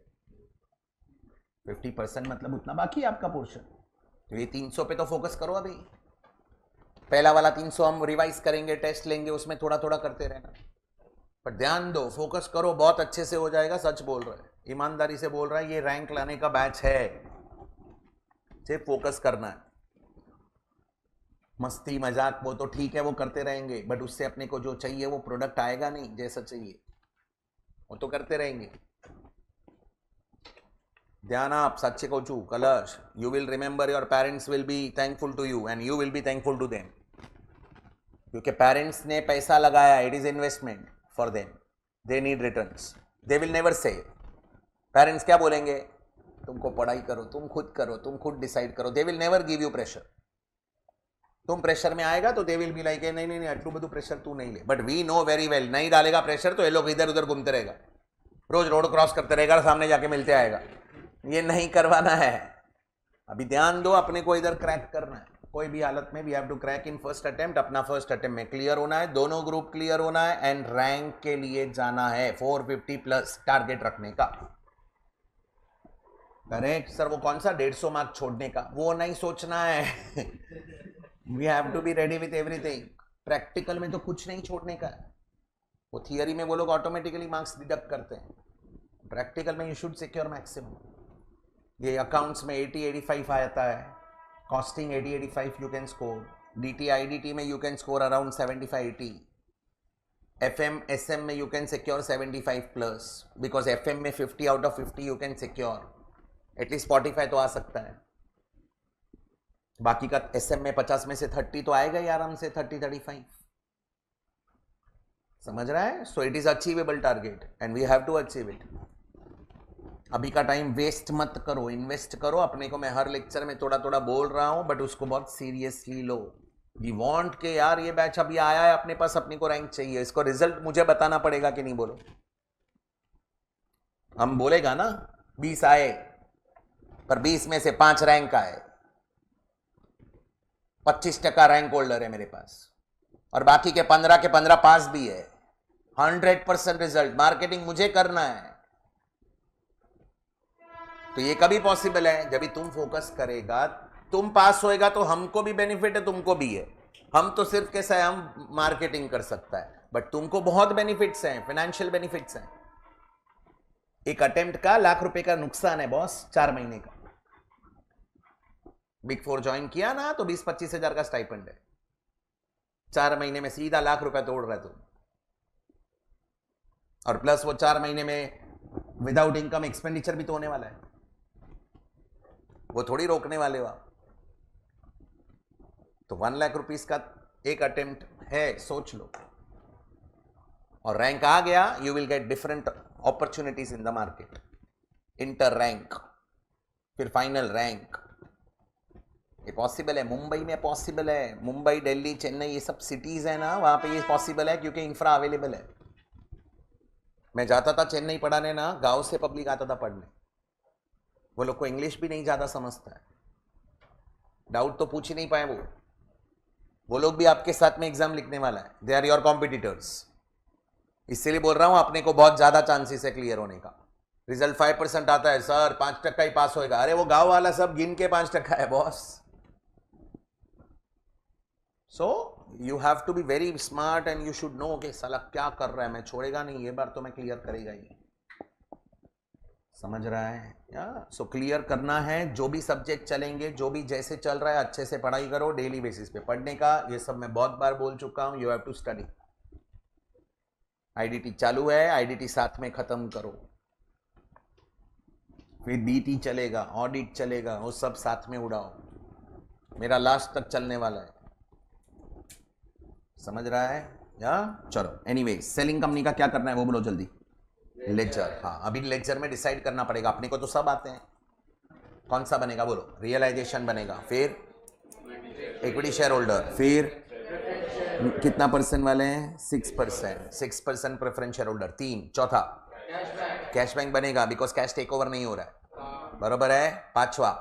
50% मतलब उतना बाकी है आपका पोर्शन। तो ये 300 पे तो फोकस करो अभी। पहला वाला 300 हम रिवाइज करेंगे, टेस्ट लेंगे, उसमें थोड़ा थोड़ा करते रहना, पर ध्यान दो, फोकस करो, बहुत अच्छे से हो जाएगा। सच बोल रहा है, ईमानदारी से बोल रहा है, ये रैंक लाने का बैच है, सिर्फ फोकस करना है। मस्ती मजाक वो तो ठीक है, वो करते रहेंगे, बट उससे अपने को जो चाहिए वो प्रोडक्ट आएगा नहीं जैसा चाहिए, वो तो करते रहेंगे। ध्यान आप, सच्चे को चू कलश, you will remember your parents will be thankful to you and you will be thankful to them, क्योंकि पेरेंट्स ने पैसा लगाया, it is investment for them, they need returns. They will never say, parents क्या बोलेंगे, तुमको पढ़ाई करो, तुम खुद करो, तुम खुद डिसाइड करो। दे will never give you pressure. तुम प्रेशर में आएगा तो दे विल बी लाइक नहीं नहीं नहीं, आटलू बधु प्रेशर तू नहीं ले, but we know very well, नहीं डालेगा प्रेशर तो ये लोग इधर उधर घूमते रहेगा, रोज रोड क्रॉस करते रहेगा, सामने जाके मिलते आएगा। ये नहीं करवाना है। अभी ध्यान दो, अपने को इधर क्रैक करना है, कोई भी हालत में we have to crack in first attempt. अपना फर्स्ट अटेम्प्ट में क्लियर होना है, दोनों ग्रुप क्लियर होना है, एंड रैंक के लिए जाना है, 450+ टारगेट रखने का। करेक्ट सर, वो कौन सा 150 मार्क छोड़ने का, वो नहीं सोचना है। We have to be ready with everything. Practical में तो कुछ नहीं छोड़ने का है, वो थियरी में वो लोग ऑटोमेटिकली मार्क्स डिडक्ट करते हैं, प्रैक्टिकल में यू शुड सिक्योर मैक्सिमम। ये अकाउंट्स में 80-85 आता है, costing 80-85 you can score, DT IDT में you can score around 75-80, FM SM में you can secure 75+, because FM में 50 out of 50 you can secure, at least 45 तो आ सकता है। बाकी का एसएम में 50 में से 30 तो आएगा ही आराम से, 30-35। समझ रहा है? So it is achievable target and we have to achieve it. अभी का टाइम वेस्ट मत करो, इन्वेस्ट करो अपने को। मैं हर लेक्चर में थोड़ा थोड़ा बोल रहा हूं, बट उसको बहुत सीरियसली लो। वी वांट के यार ये बैच अभी आया है अपने पास, अपने को रैंक चाहिए, इसको रिजल्ट मुझे बताना पड़ेगा कि नहीं, बोलो। हम बोलेगा ना 20 आए, पर 20 में से 5 रैंक आए, 25% रैंक होल्डर है मेरे पास, और बाकी के 15 के 15 पास भी है, 100% रिजल्ट, मार्केटिंग मुझे करना है। तो ये कभी पॉसिबल है जब भी तुम फोकस करेगा, तुम पास होएगा तो हमको भी बेनिफिट है, तुमको भी है। हम तो सिर्फ कैसा है, हम मार्केटिंग कर सकता है, बट तुमको बहुत बेनिफिट्स हैं, फाइनेंशियल बेनिफिट्स हैं। एक अटेम्प्ट का ₹1,00,000 का नुकसान है बॉस, 4 महीने का। बिग 4 ज्वाइन किया ना तो 20-25 हजार का स्टाइपेंड है, 4 महीने में सीधा ₹1,00,000 तोड़ रहा है तुम। और प्लस वो 4 महीने में विदाउट इनकम एक्सपेंडिचर भी तो होने वाला है, वो थोड़ी रोकने वाले हो आप। तो ₹1,00,000 का एक अटेम्प्ट है, सोच लो। और रैंक आ गया, you will get different opportunities in the market. Inter rank, फिर फाइनल रैंक, ये पॉसिबल है। मुंबई में पॉसिबल है, मुंबई, दिल्ली, चेन्नई, ये सब सिटीज है ना, वहां पे ये पॉसिबल है क्योंकि इंफ्रा अवेलेबल है। मैं जाता था चेन्नई पढ़ाने ना, गांव से पब्लिक आता था पढ़ने, वो लोग को इंग्लिश भी नहीं ज्यादा समझता है, डाउट तो पूछ ही नहीं पाए वो लोग भी आपके साथ में एग्जाम लिखने वाला है, दे आर योर कॉम्पिटिटर्स। इसलिए बोल रहा हूं अपने को बहुत ज्यादा चांसेस है क्लियर होने का। रिजल्ट 5% आता है सर, 5% ही पास होएगा, अरे वो गांव वाला सब गिन के 5% है boss. So you have to be very smart and you should know कि साला क्या कर रहा है, मैं छोड़ेगा नहीं, ये बार तो मैं क्लियर करेगा ही। समझ रहा है या? सो क्लियर करना है, जो भी सब्जेक्ट चलेंगे, जो भी जैसे चल रहा है, अच्छे से पढ़ाई करो, डेली बेसिस पे पढ़ने का, ये सब मैं बहुत बार बोल चुका हूं, you have to study. IDT चालू है, आईडीटी साथ में खत्म करो, फिर बीटी चलेगा, ऑडिट चलेगा, वो सब साथ में उड़ाओ, मेरा लास्ट तक चलने वाला है। समझ रहा है या? चलो एनीवे, सेलिंग कंपनी का क्या करना है वो बोलो जल्दी। लेजर, हाँ अभी लेजर में डिसाइड करना पड़ेगा, अपने को तो सब आते हैं, कौन सा बनेगा बोलो। रियलाइजेशन बनेगा, फिर इक्विटी शेयर होल्डर, फिर कितना परसेंट वाले हैं? 6%, 6% प्रेफरेंस शेयर होल्डर, 3, चौथा कैश बैंक बनेगा, बिकॉज कैश टेक ओवर नहीं हो रहा है, बरोबर है। 5वां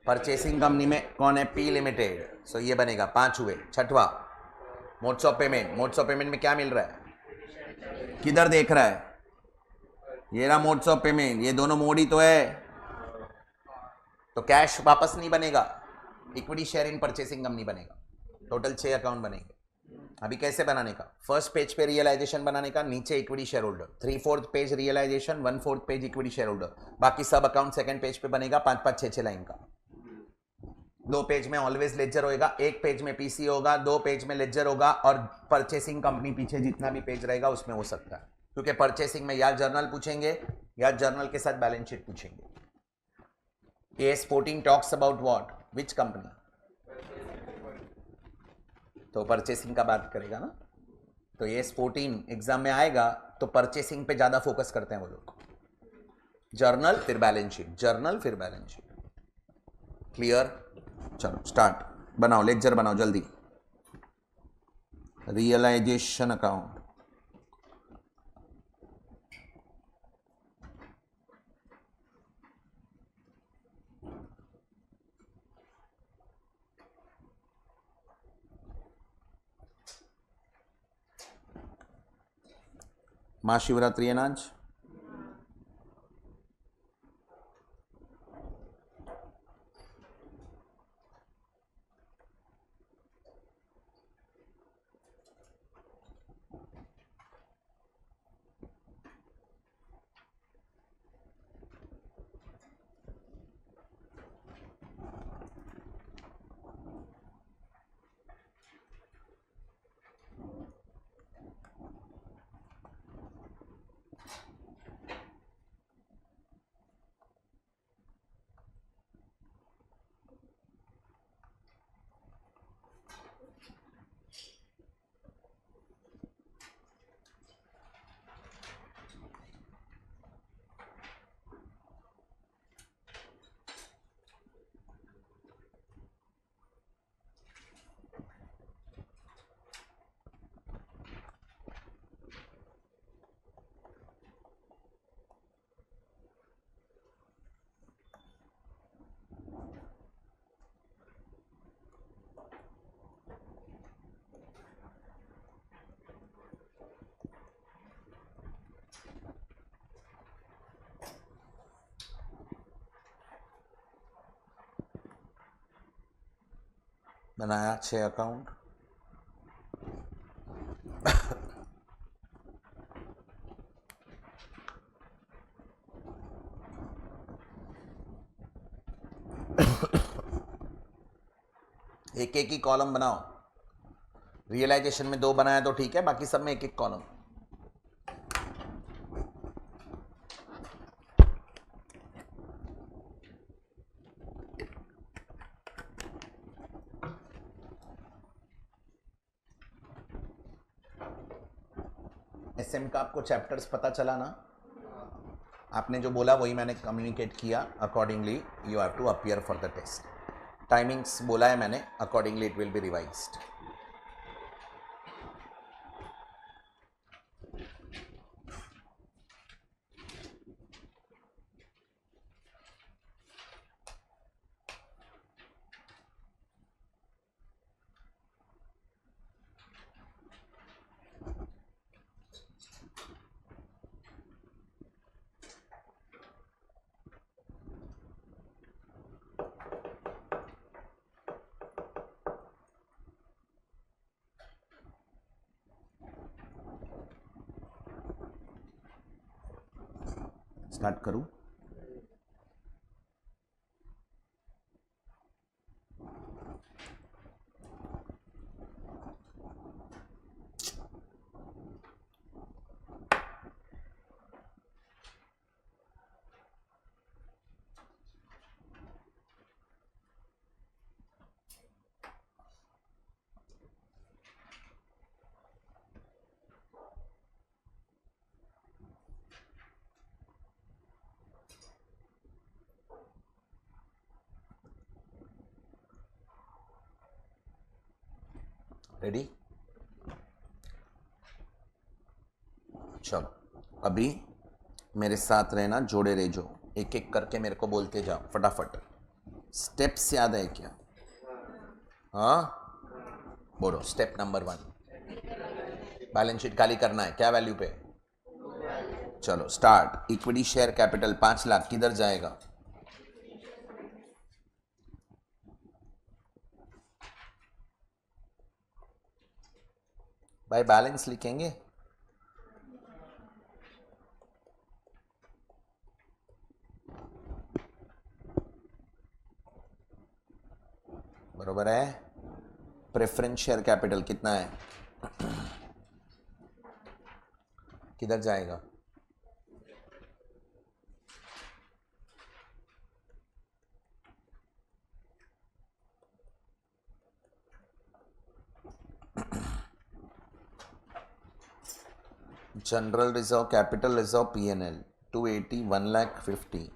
परचेसिंग कंपनी में कौन है? पी लिमिटेड, सो ये बनेगा, 5 हुए। 6वां modes of payment, modes of payment में क्या मिल रहा है? किधर देख रहा है? ये रहा मोड्स ऑफ पेमेंट, ये दोनों मोड ही तो है, तो कैश वापस नहीं बनेगा, equity share in purchasing company बनेगा। टोटल 6 अकाउंट बनेंगे। अभी कैसे बनाने का? फर्स्ट पेज पे रियलाइजेशन बनाने का, नीचे equity share holder, 3/4 page realisation, 1/4 page equity share holder, बाकी सब अकाउंट सेकंड पेज पे बनेगा, 5-5, 6-6 लाइन का। 2 पेज में ऑलवेज लेजर होएगा, 1 पेज में पीसी होगा, 2 पेज में लेजर होगा, और परचेसिंग कंपनी पीछे जितना भी पेज रहेगा उसमें हो सकता है, क्योंकि परचेसिंग में या जर्नल पूछेंगे या जर्नल के साथ बैलेंस शीट पूछेंगे। AS 14 talks about what, which company? तो परचेसिंग का बात करेगा ना, तो AS 14 एग्जाम में आएगा, तो परचेसिंग पे ज्यादा फोकस करते हैं वो लोग। जर्नल फिर बैलेंस शीट, जर्नल फिर बैलेंस शीट। क्लियर? चलो स्टार्ट, बनाओ लेक्चर, बनाओ जल्दी। रियलाइजेशन अकाउंट, महाशिवरात्रि है ना आज, बनाया 6 अकाउंट, एक एक ही कॉलम बनाओ। रियलाइजेशन में 2 बनाया तो ठीक है, बाकी सब में एक एक कॉलम। एसएम का आपको चैप्टर्स पता चला ना? आपने जो बोला वही मैंने कम्युनिकेट किया। Accordingly you have to appear for the test. Timings बोला है मैंने, accordingly it will be revised. Start करूं? रेडी? चलो अभी मेरे साथ रहना, जोड़े रह जो, एक एक करके मेरे को बोलते जाओ फटाफट। स्टेप्स याद है क्या? हाँ बोलो। स्टेप नंबर 1, बैलेंस शीट खाली करना है। क्या वैल्यू पे? चलो start. Equity share capital 5 lakh किधर जाएगा? भाई बैलेंस लिखेंगे। बरोबर है। प्रेफरेंस शेयर कैपिटल कितना है? किधर जाएगा? General reserve, capital reserve, PNL 280, 1,50,000।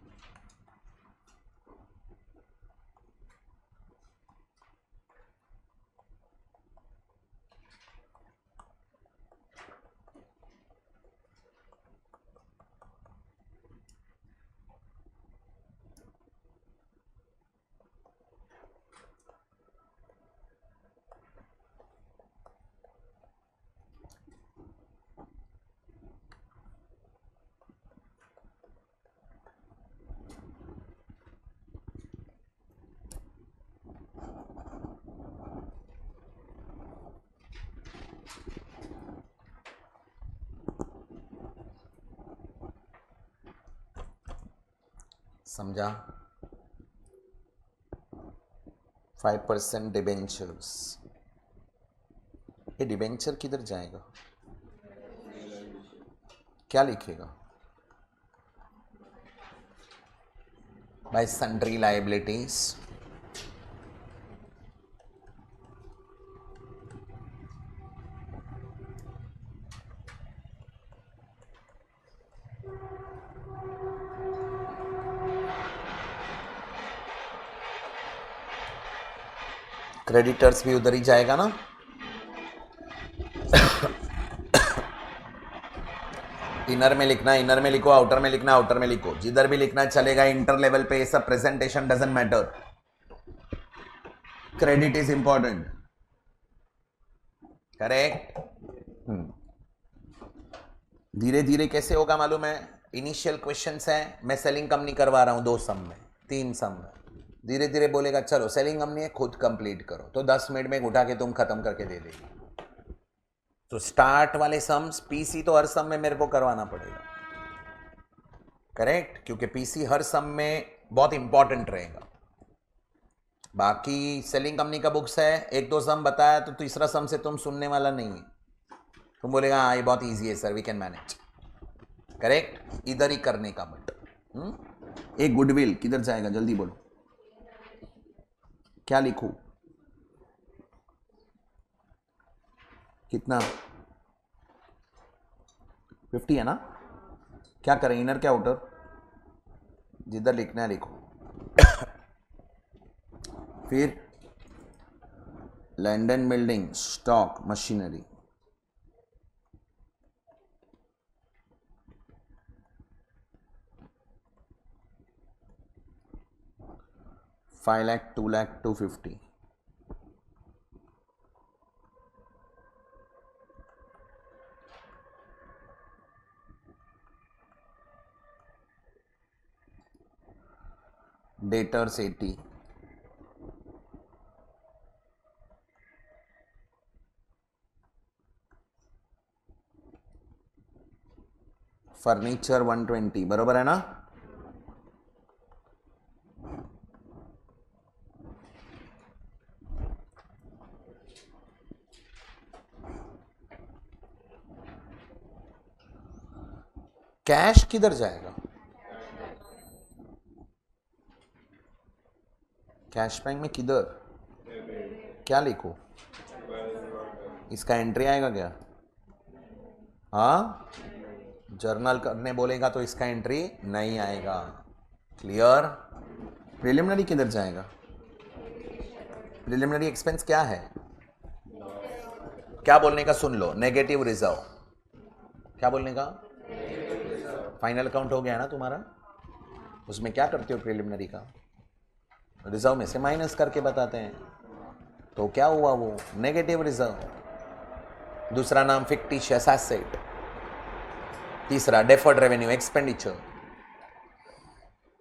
समझा? 5% डिबेंचर्स। ये डिबेंचर किधर जाएगा? क्या लिखेगा भाई? सन्ड्री लायबिलिटीज, क्रेडिटर्स भी उधर ही जाएगा ना? इनर में लिखना, इनर में लिखो, आउटर में लिखना, आउटर में लिखो, जिधर भी लिखना चलेगा। इंटर लेवल पे ये सब presentation doesn't matter, credit is important. Correct? धीरे धीरे कैसे होगा मालूम है? इनिशियल क्वेश्चंस हैं, मैं सेलिंग कम नहीं करवा रहा हूं 2 सम में, 3 सम में। धीरे धीरे बोलेगा चलो सेलिंग कंपनी है खुद कंप्लीट करो, तो 10 मिनट में उठा के तुम खत्म करके दे देगी। तो स्टार्ट वाले सम्स पीसी तो हर सम में मेरे को करवाना पड़ेगा, करेक्ट, क्योंकि पीसी हर सम में बहुत इंपॉर्टेंट रहेगा। बाकी सेलिंग कंपनी का बुक्स है, एक दो सम बताया तो तीसरा सम से तुम सुनने वाला नहीं है, तुम बोलेगा हाँ ये बहुत इजी है sir, we can manage, correct, इधर ही करने का। बट एक गुडविल किधर जाएगा जल्दी बोलो, क्या लिखूं, कितना 50 है ना, क्या करें इनर क्या आउटर, जिधर लिखना है लिखो। फिर land and building, stock, machinery, $5 lakh, 2 lakh, 250, debtors 80, furniture 120, बरोबर है ना। कैश किधर जाएगा, कैश बैंक में किधर, क्या लिखो, इसका एंट्री आएगा क्या, हाँ, जर्नल करने बोलेगा तो इसका एंट्री नहीं आएगा, क्लियर। प्रिलिमिनरी किधर जाएगा, प्रिलिमिनरी एक्सपेंस क्या है, क्या बोलने का सुन लो, नेगेटिव रिजर्व, क्या बोलने का, फाइनल अकाउंट हो गया ना तुम्हारा, उसमें क्या करते हो प्रिलिमिनरी का, रिजर्व में से माइनस करके बताते हैं, तो क्या हुआ वो नेगेटिव रिजर्व। दूसरा नाम फिक्टिशियस एसेट, तीसरा deferred revenue expenditure.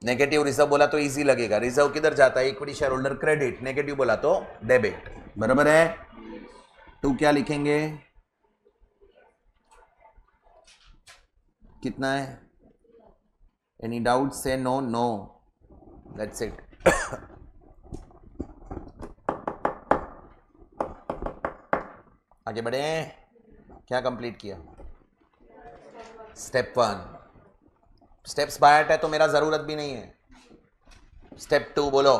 Negative reserve बोला तो इजी लगेगा, रिजर्व किधर जाता है, equity share holder credit, negative बोला तो डेबिट, बराबर है। तो क्या लिखेंगे, कितना है, any doubt say no, no, that's it. आगे बढ़े, क्या कंप्लीट किया, स्टेप 1, स्टेप्स बायट है तो मेरा जरूरत भी नहीं है। स्टेप 2 बोलो,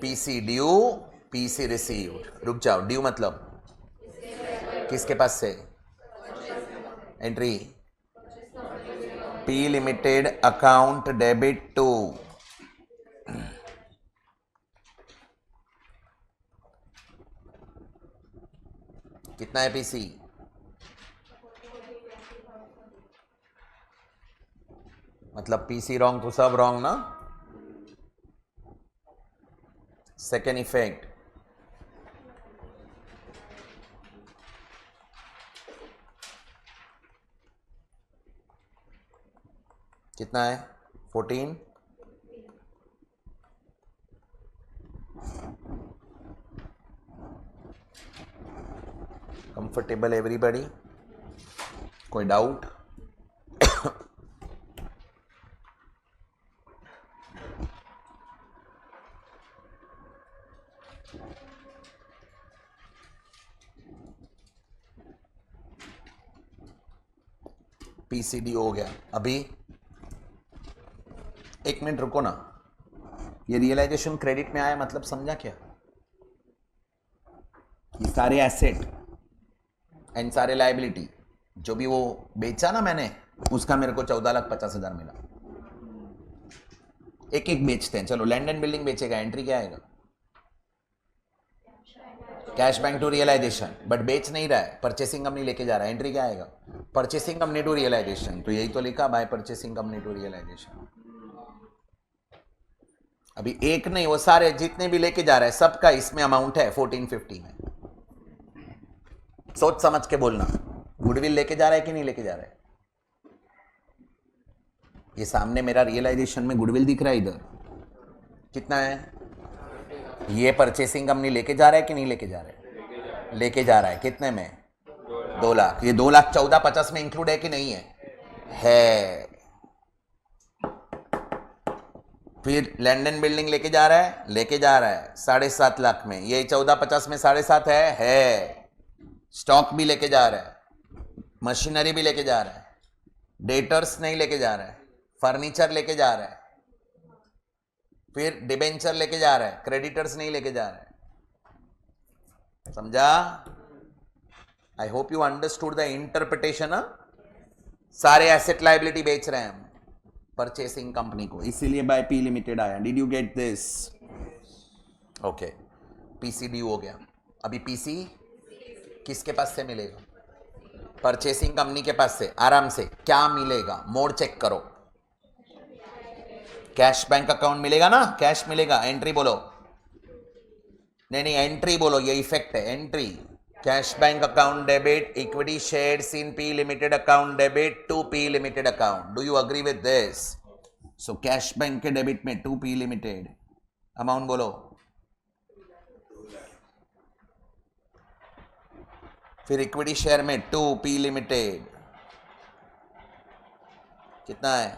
पीसी ड्यू, पीसी रिसीव्ड। रुक जाओ, ड्यू मतलब किसके पास से, entry P limited account debit to, कितना है पीसी, मतलब पीसी रॉन्ग तो सब रॉन्ग ना। सेकेंड इफेक्ट, कितना है 14, कंफर्टेबल एवरीबॉडी, कोई डाउट, पीसीडी हो गया। अभी एक मिनट रुको ना, ये रियलाइजेशन क्रेडिट में आया मतलब समझा क्या, ये सारे एसेट एंड सारे लायबिलिटी जो भी वो बेचा ना मैंने, उसका मेरे को 14,50,000 मिला। एक एक बेचते हैं, चलो लैंड एंड बिल्डिंग बेचेगा, एंट्री क्या आएगा, cash bank to realisation, but बेच नहीं रहा है, परचेसिंग कंपनी लेके जा रहा है, एंट्री क्या आएगा, परचेसिंग कंपनी टू रियलाइजेशन, तो यही तो लिखा by purchasing company to realisation. अभी एक नहीं, वो सारे जितने भी लेके जा रहा है सबका इसमें अमाउंट है 1450 में। सोच समझ के बोलना, गुडविल लेके जा रहा है कि नहीं लेके जा रहा है, ये सामने मेरा रियलाइजेशन में गुडविल दिख रहा है, इधर कितना है? ये परचेसिंग कंपनी लेके जा रहा है कि नहीं लेके जा रहा है? लेके जा रहा है। कितने में? 2 लाख। ये 2,14,50 में इंक्लूड है कि नहीं है? है। फिर लैंड बिल्डिंग लेके जा रहा है? लेके जा रहा है 7.5 लाख में। ये 14,50 में 7.5 है। स्टॉक भी लेके जा रहा है, मशीनरी भी लेके जा रहा है, डेटर्स नहीं लेके जा रहा है, फर्नीचर लेके जा रहा है, फिर डिबेंचर लेके जा रहा है, क्रेडिटर्स नहीं लेके जा रहा है। समझा? आई hope you understood the interpretation. सारे एसेट लाइबिलिटी बेच रहे हैं हम परचेसिंग कंपनी को, इसीलिए बाय पी लिमिटेड आया। Did you get this? Okay, PC due हो गया। अभी पीसी किसके पास से मिलेगा? परचेसिंग कंपनी के पास से। आराम से क्या मिलेगा? मोड चेक करो। कैश बैंक अकाउंट मिलेगा ना? कैश मिलेगा। एंट्री बोलो। नहीं, एंट्री बोलो, ये इफेक्ट है। Entry, cash bank account debit, equity shares in P limited account debit to P limited account. Do you agree with this? So cash bank के debit में टू पी लिमिटेड अमाउंट बोलो। फिर equity share में to P limited कितना है?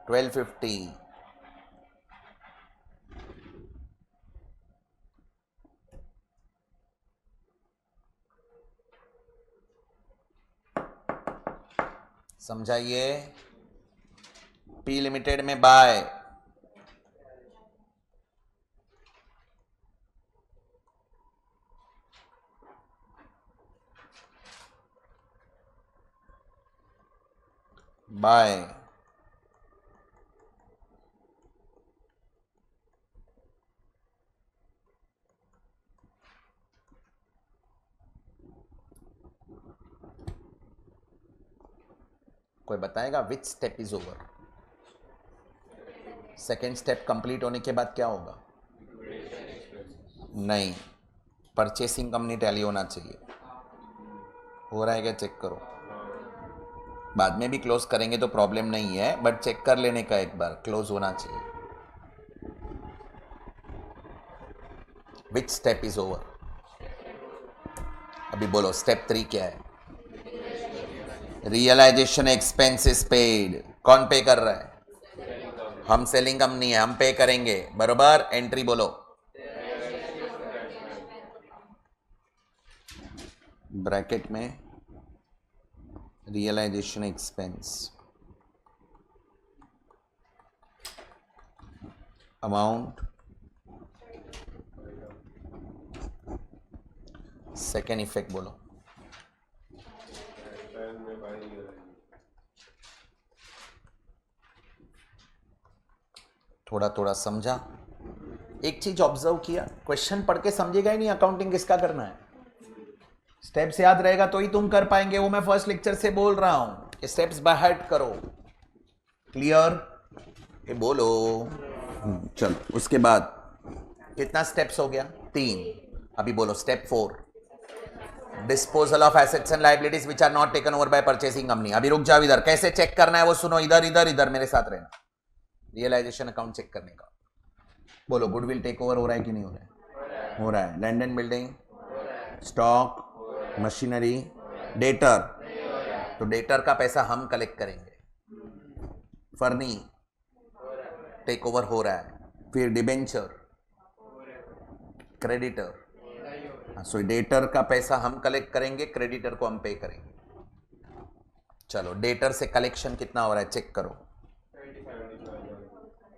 1250। समझाइए। P limited में by, by, कोई बताएगा which step is over? Second step complete होने के बाद क्या होगा? नहीं, परचेसिंग कंपनी टैली होना चाहिए। हो रहा है क्या? चेक करो। बाद में भी क्लोज करेंगे तो प्रॉब्लम नहीं है, बट चेक कर लेने का एक बार, क्लोज होना चाहिए। Which step is over? अभी बोलो स्टेप 3 क्या है? Realisation expenses paid. कौन पे कर रहा है? हम सेलिंग कंपनी है, हम पे करेंगे, बरोबर। एंट्री बोलो। ब्रैकेट में realisation expense amount, second effect बोलो। थोड़ा थोड़ा समझा? एक चीज ऑब्जर्व किया, क्वेश्चन पढ़ के समझेगा ही नहीं अकाउंटिंग किसका करना है। स्टेप्स याद रहेगा तो ही तुम कर पाएंगे, वो मैं फर्स्ट लेक्चर से बोल रहा हूं। स्टेप्स बाय हार्ट करो। क्लियर? ये बोलो। चलो, उसके बाद कितना स्टेप्स हो गया? 3। अभी बोलो step 4, disposal of assets and liabilities which are not taken over by purchasing company. अभी रुक जाओ, इधर कैसे चेक करना है वो सुनो। इधर इधर इधर मेरे साथ रहना। रियलाइजेशन अकाउंट चेक करने का बोलो। गुडविल टेक ओवर हो रहा है कि नहीं हो रहा है? हो रहा है। Land and building, stock, machinery, debtor, तो डेटर का पैसा हम कलेक्ट करेंगे। फर्नी टेक ओवर हो रहा है। फिर डिबेंचर, क्रेडिटर, सो डेटर का पैसा हम कलेक्ट करेंगे, क्रेडिटर को हम पे करेंगे। चलो, डेटर से कलेक्शन कितना हो रहा है चेक करो।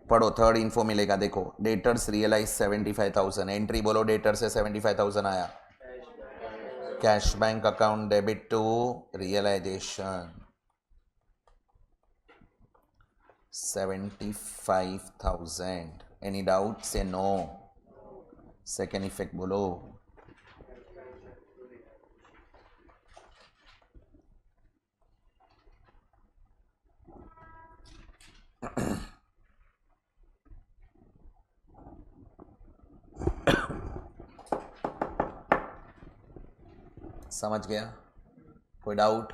पढ़ो, थर्ड इन्फो मिलेगा। देखो, डेटर्स रियलाइज 75,000। एंट्री बोलो, डेटर से 75,000 आया। Cash bank account debit to realisation 75,000। Any doubt? Say no. Second effect बोलो। समझ गया? कोई doubt?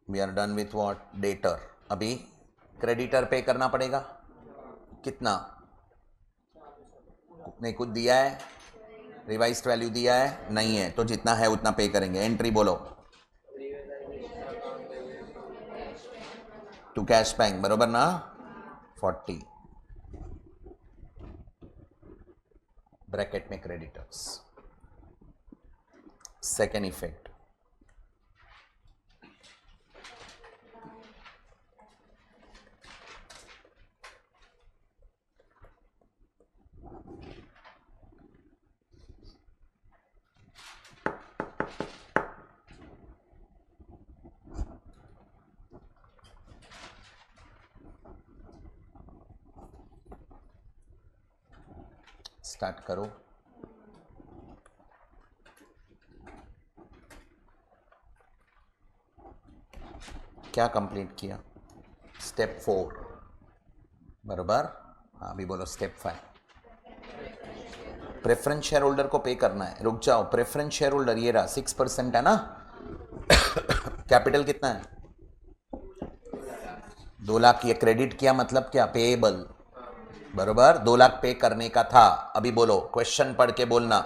We are done with what? Debtor. अभी क्रेडिटर पे करना पड़ेगा कितना? नहीं, कुछ दिया है? रिवाइज्ड वैल्यू दिया है? नहीं है, तो जितना है उतना पे करेंगे. एंट्री बोलो. टू कैश बैंक, बरोबर ना? 40 ब्रैकेट में क्रेडिटर्स. सेकेंड इफेक्ट, स्टार्ट करो. क्या कंप्लीट किया? स्टेप 4, बरोबर. हाँ, अभी बोलो स्टेप 5. प्रेफरेंस शेयर होल्डर को पे करना है. रुक जाओ, प्रेफरेंस शेयर होल्डर ये रहा, 6% है ना. कैपिटल कितना है? 2 लाख. ये क्रेडिट किया मतलब क्या? पेएबल, बरोबर. 2 लाख पे करने का था. अभी बोलो, क्वेश्चन पढ़ के बोलना.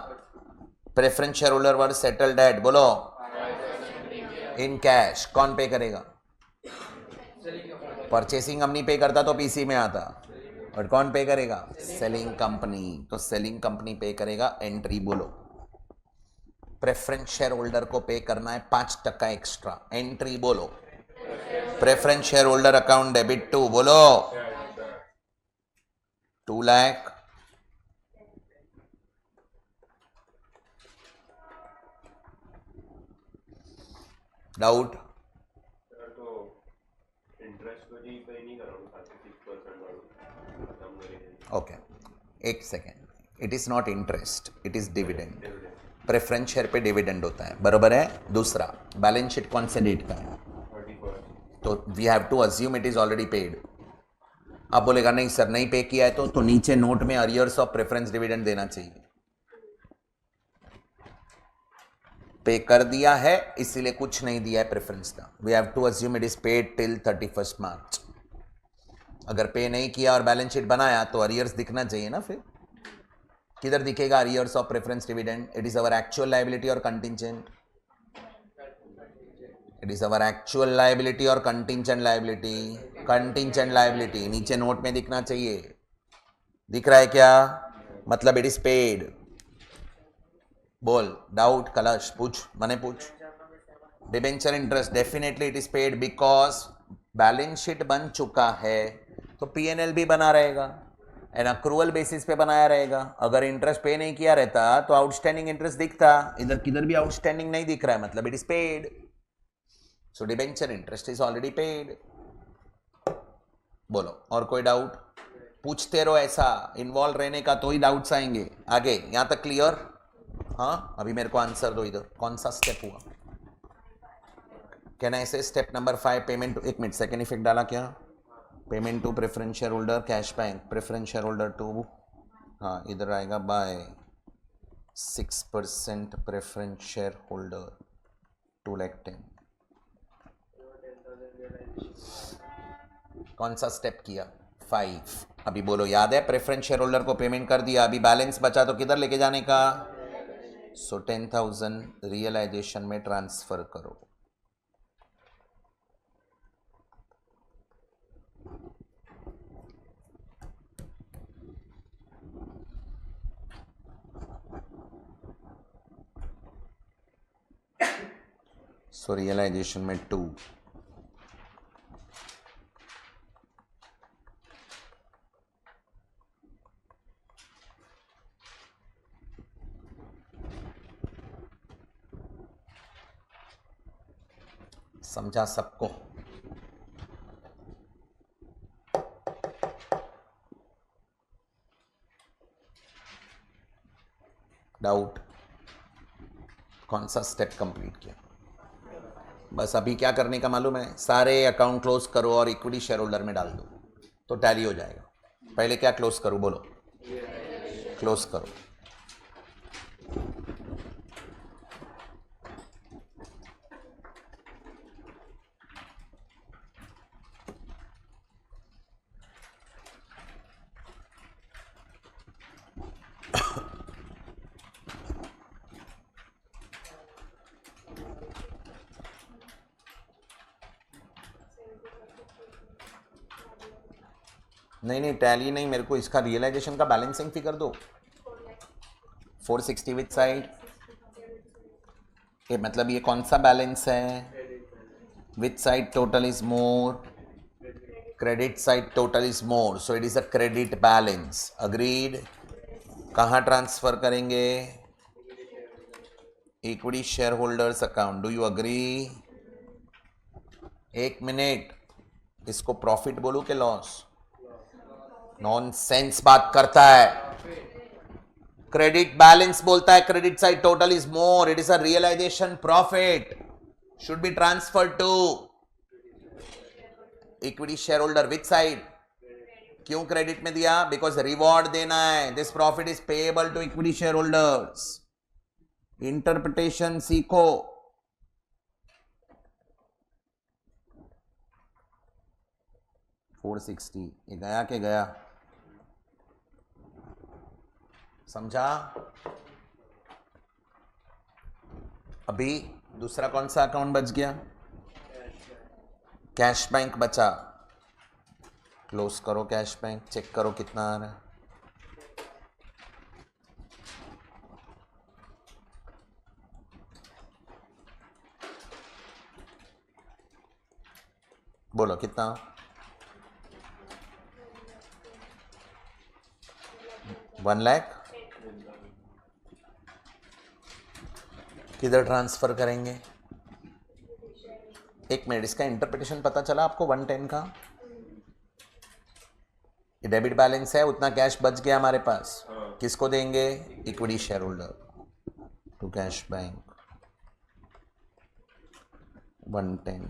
Preference share holder were settled eight, बोलो, इन कैश. कौन पे करेगा? परचेसिंग कंपनी पे करता तो पीसी में आता, और कौन पे करेगा? Selling company. तो सेलिंग कंपनी पे करेगा. एंट्री बोलो. प्रेफरेंस शेयर होल्डर को पे करना है 5% एक्स्ट्रा. एंट्री बोलो. Preference share holder account debit to, बोलो, 2 लाख. डाउट? तो इंटरेस्ट को जी पे नहीं करूँगा, 6% वाला खत्म करेंगे. ओके, एक second. It is not interest, it is dividend. Preference share पे डिविडेंड होता है, बरोबर है. दूसरा, बैलेंस शीट कौन से डेट का है? 31. तो we have to assume it is already paid. आप बोलेगा नहीं सर नहीं पे किया है, तो नीचे नोट में अरियर्स ऑफ प्रेफरेंस डिविडेंड देना चाहिए. पे कर दिया है, इसीलिए कुछ नहीं दिया है प्रेफरेंस का. We have to assume it is paid till 31 March. अगर पे नहीं किया और बैलेंस शीट बनाया तो अरियर्स दिखना चाहिए ना. फिर किधर दिखेगा arrears of preference dividend? It is our actual liability और contingent? It is our actual liability और कंटिंजेंट लायबिलिटी? Contingent liability. नीचे नोट में दिखना चाहिए. दिख रहा है क्या? मतलब इट इज पेड. बोल. डाउट? कलश पूछ, मने पूछ. Debenture interest, definitely it is paid because balance sheet बन चुका है, तो पीएनएल भी बना रहेगा एंड अक्रूवल बेसिस पे बनाया रहेगा. अगर इंटरेस्ट पे नहीं किया रहता तो आउटस्टैंडिंग इंटरेस्ट दिखता. इधर किधर भी आउटस्टैंडिंग नहीं दिख रहा है, मतलब it is paid. So debenture interest is already paid. बोलो, और कोई डाउट? पूछते रहो, ऐसा इन्वॉल्व रहने का तो ही डाउट्स आएंगे आगे. यहां तक क्लियर? हाँ, अभी मेरे को आंसर दो. इधर कौन सा स्टेप हुआ? Can I say step number 5, payment. एक मिनट, सेकेंड इफेक्ट डाला क्या? Payment to preference share holder cash bank. Preference share holder to, हाँ इधर आएगा, बाय 6% प्रेफरेंस शेयर होल्डर 210. कौन सा स्टेप किया? 5. अभी बोलो, याद है? प्रेफरेंस शेयर होल्डर को पेमेंट कर दिया, अभी बैलेंस बचा तो किधर लेके जाने का? सो 10,000 रियलाइजेशन में ट्रांसफर करो. सो रियलाइजेशन में 2. समझा सबको? डाउट? कौन सा स्टेप कंप्लीट किया? बस अभी क्या करने का मालूम है? सारे अकाउंट क्लोज करो और इक्विटी शेयर होल्डर में डाल दो तो टैली हो जाएगा. पहले क्या क्लोज करो? बोलो, क्लोज करो. नहीं टैली नहीं, मेरे को इसका रियलाइजेशन का बैलेंसिंग फिगर दो. 460 विथ साइड, ये मतलब ये कौन सा बैलेंस है? With side total is more, credit side total is more, so it is a credit balance. Agreed. कहाँ ट्रांसफर करेंगे? Equity share holders account. Do you agree? एक मिनट, इसको प्रॉफिट बोलूं कि लॉस? नॉनसेंस बात करता है. क्रेडिट बैलेंस बोलता है credit side total is more, it is a realisation profit, should be transfer to equity share holder with side. क्यों क्रेडिट में दिया? बिकॉज रिवॉर्ड देना है. This profit is payable to equity share holders. Interpretation सीखो. $460 ये गया के गया? समझा? अभी दूसरा कौन सा अकाउंट बच गया? कैश बैंक बचा. क्लोज करो कैश बैंक, चेक करो कितना आ रहा है. बोलो कितना? 1 लाख. किधर ट्रांसफर करेंगे? एक मिनट, इसका इंटरप्रिटेशन पता चला आपको? 110 का ये डेबिट बैलेंस है, उतना कैश बच गया हमारे पास. किसको देंगे? Equity share holder. To cash bank 110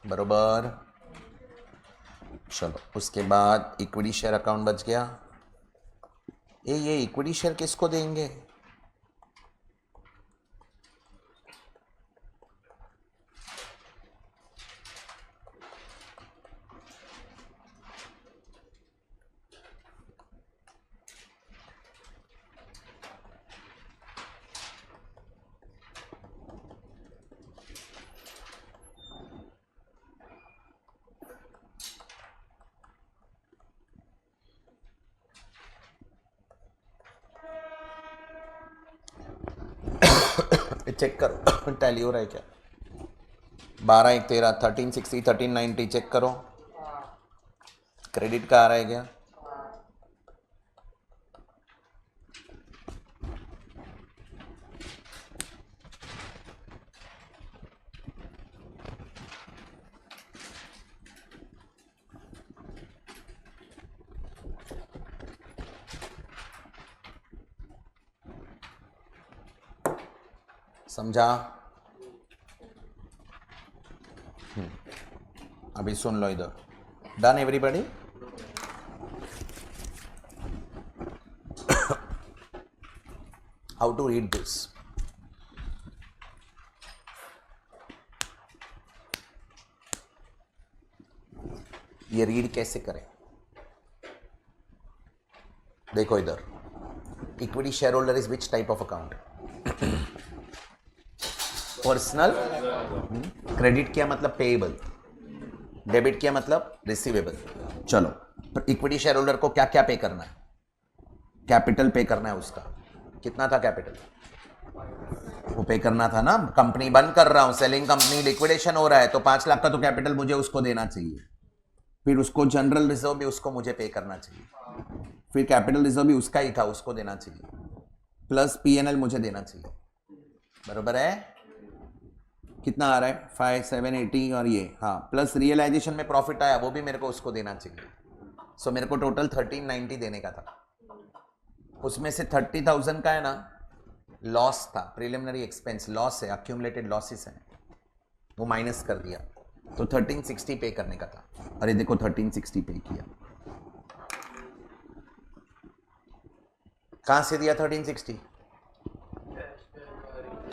बरोबर. चलो उसके बाद इक्विटी शेयर अकाउंट बच गया. ये इक्विटी शेयर किसको देंगे? चेक करो टैली हो रहा है क्या? 12 1 13 1360 1390 चेक करो. क्रेडिट का आ रहा है क्या? समझा? अभी सुन लो इधर. Done everybody? How to read this? ये रीड कैसे करें? देखो इधर, equity share holder is which type of account? Personal. Credit क्या मतलब? पेएबल. डेबिट क्या मतलब? रिसीवेबल. चलो इक्विटी शेयर होल्डर को क्या क्या पे करना है? कैपिटल पे करना है उसका. कितना था कैपिटल? वो पे करना था ना. कंपनी बंद कर रहा हूं, सेलिंग कंपनी, लिक्विडेशन हो रहा है, तो 5 लाख का तो कैपिटल मुझे उसको देना चाहिए. फिर उसको जनरल रिजर्व भी उसको मुझे पे करना चाहिए. फिर कैपिटल रिजर्व भी उसका ही था, उसको देना चाहिए. प्लस पीएनएल मुझे देना चाहिए. बरोबर है? कितना आ रहा है? 5 7 80 और ये, हाँ, प्लस रियलाइजेशन में प्रॉफिट आया, वो भी मेरे को उसको देना चाहिए. सो मेरे को टोटल 1390 देने का था. उसमें से 30,000 का है ना लॉस था, प्रिलिमिनरी एक्सपेंस लॉस है, अक्यूमुलेटेड लॉसेस है, वो माइनस कर दिया. तो 1360 पे करने का था. अरे देखो 1360 पे किया. कहां से दिया 1360?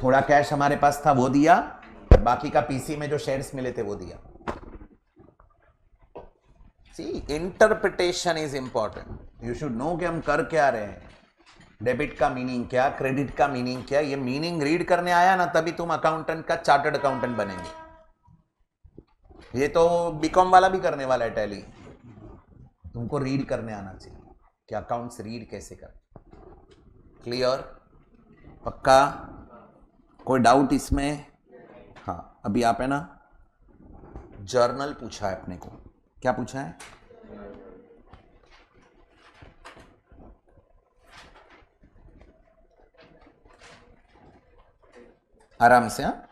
थोड़ा कैश हमारे पास था वो दिया, बाकी का पीसी में जो शेयर्स मिले थे वो दिया. See, interpretation is important. You should know कि हम कर क्या रहे हैं. डेबिट का मीनिंग क्या, क्रेडिट का मीनिंग क्या, ये मीनिंग रीड करने आया ना, तभी तुम अकाउंटेंट का चार्टर्ड अकाउंटेंट बनेंगे. ये तो बीकॉम वाला भी करने वाला है टैली। तुमको रीड करने आना चाहिए कि अकाउंट्स रीड कैसे कर। क्लियर? पक्का? कोई डाउट इसमें? हाँ, अभी आप है ना, जर्नल पूछा है अपने को। क्या पूछा है? आराम से। हाँ,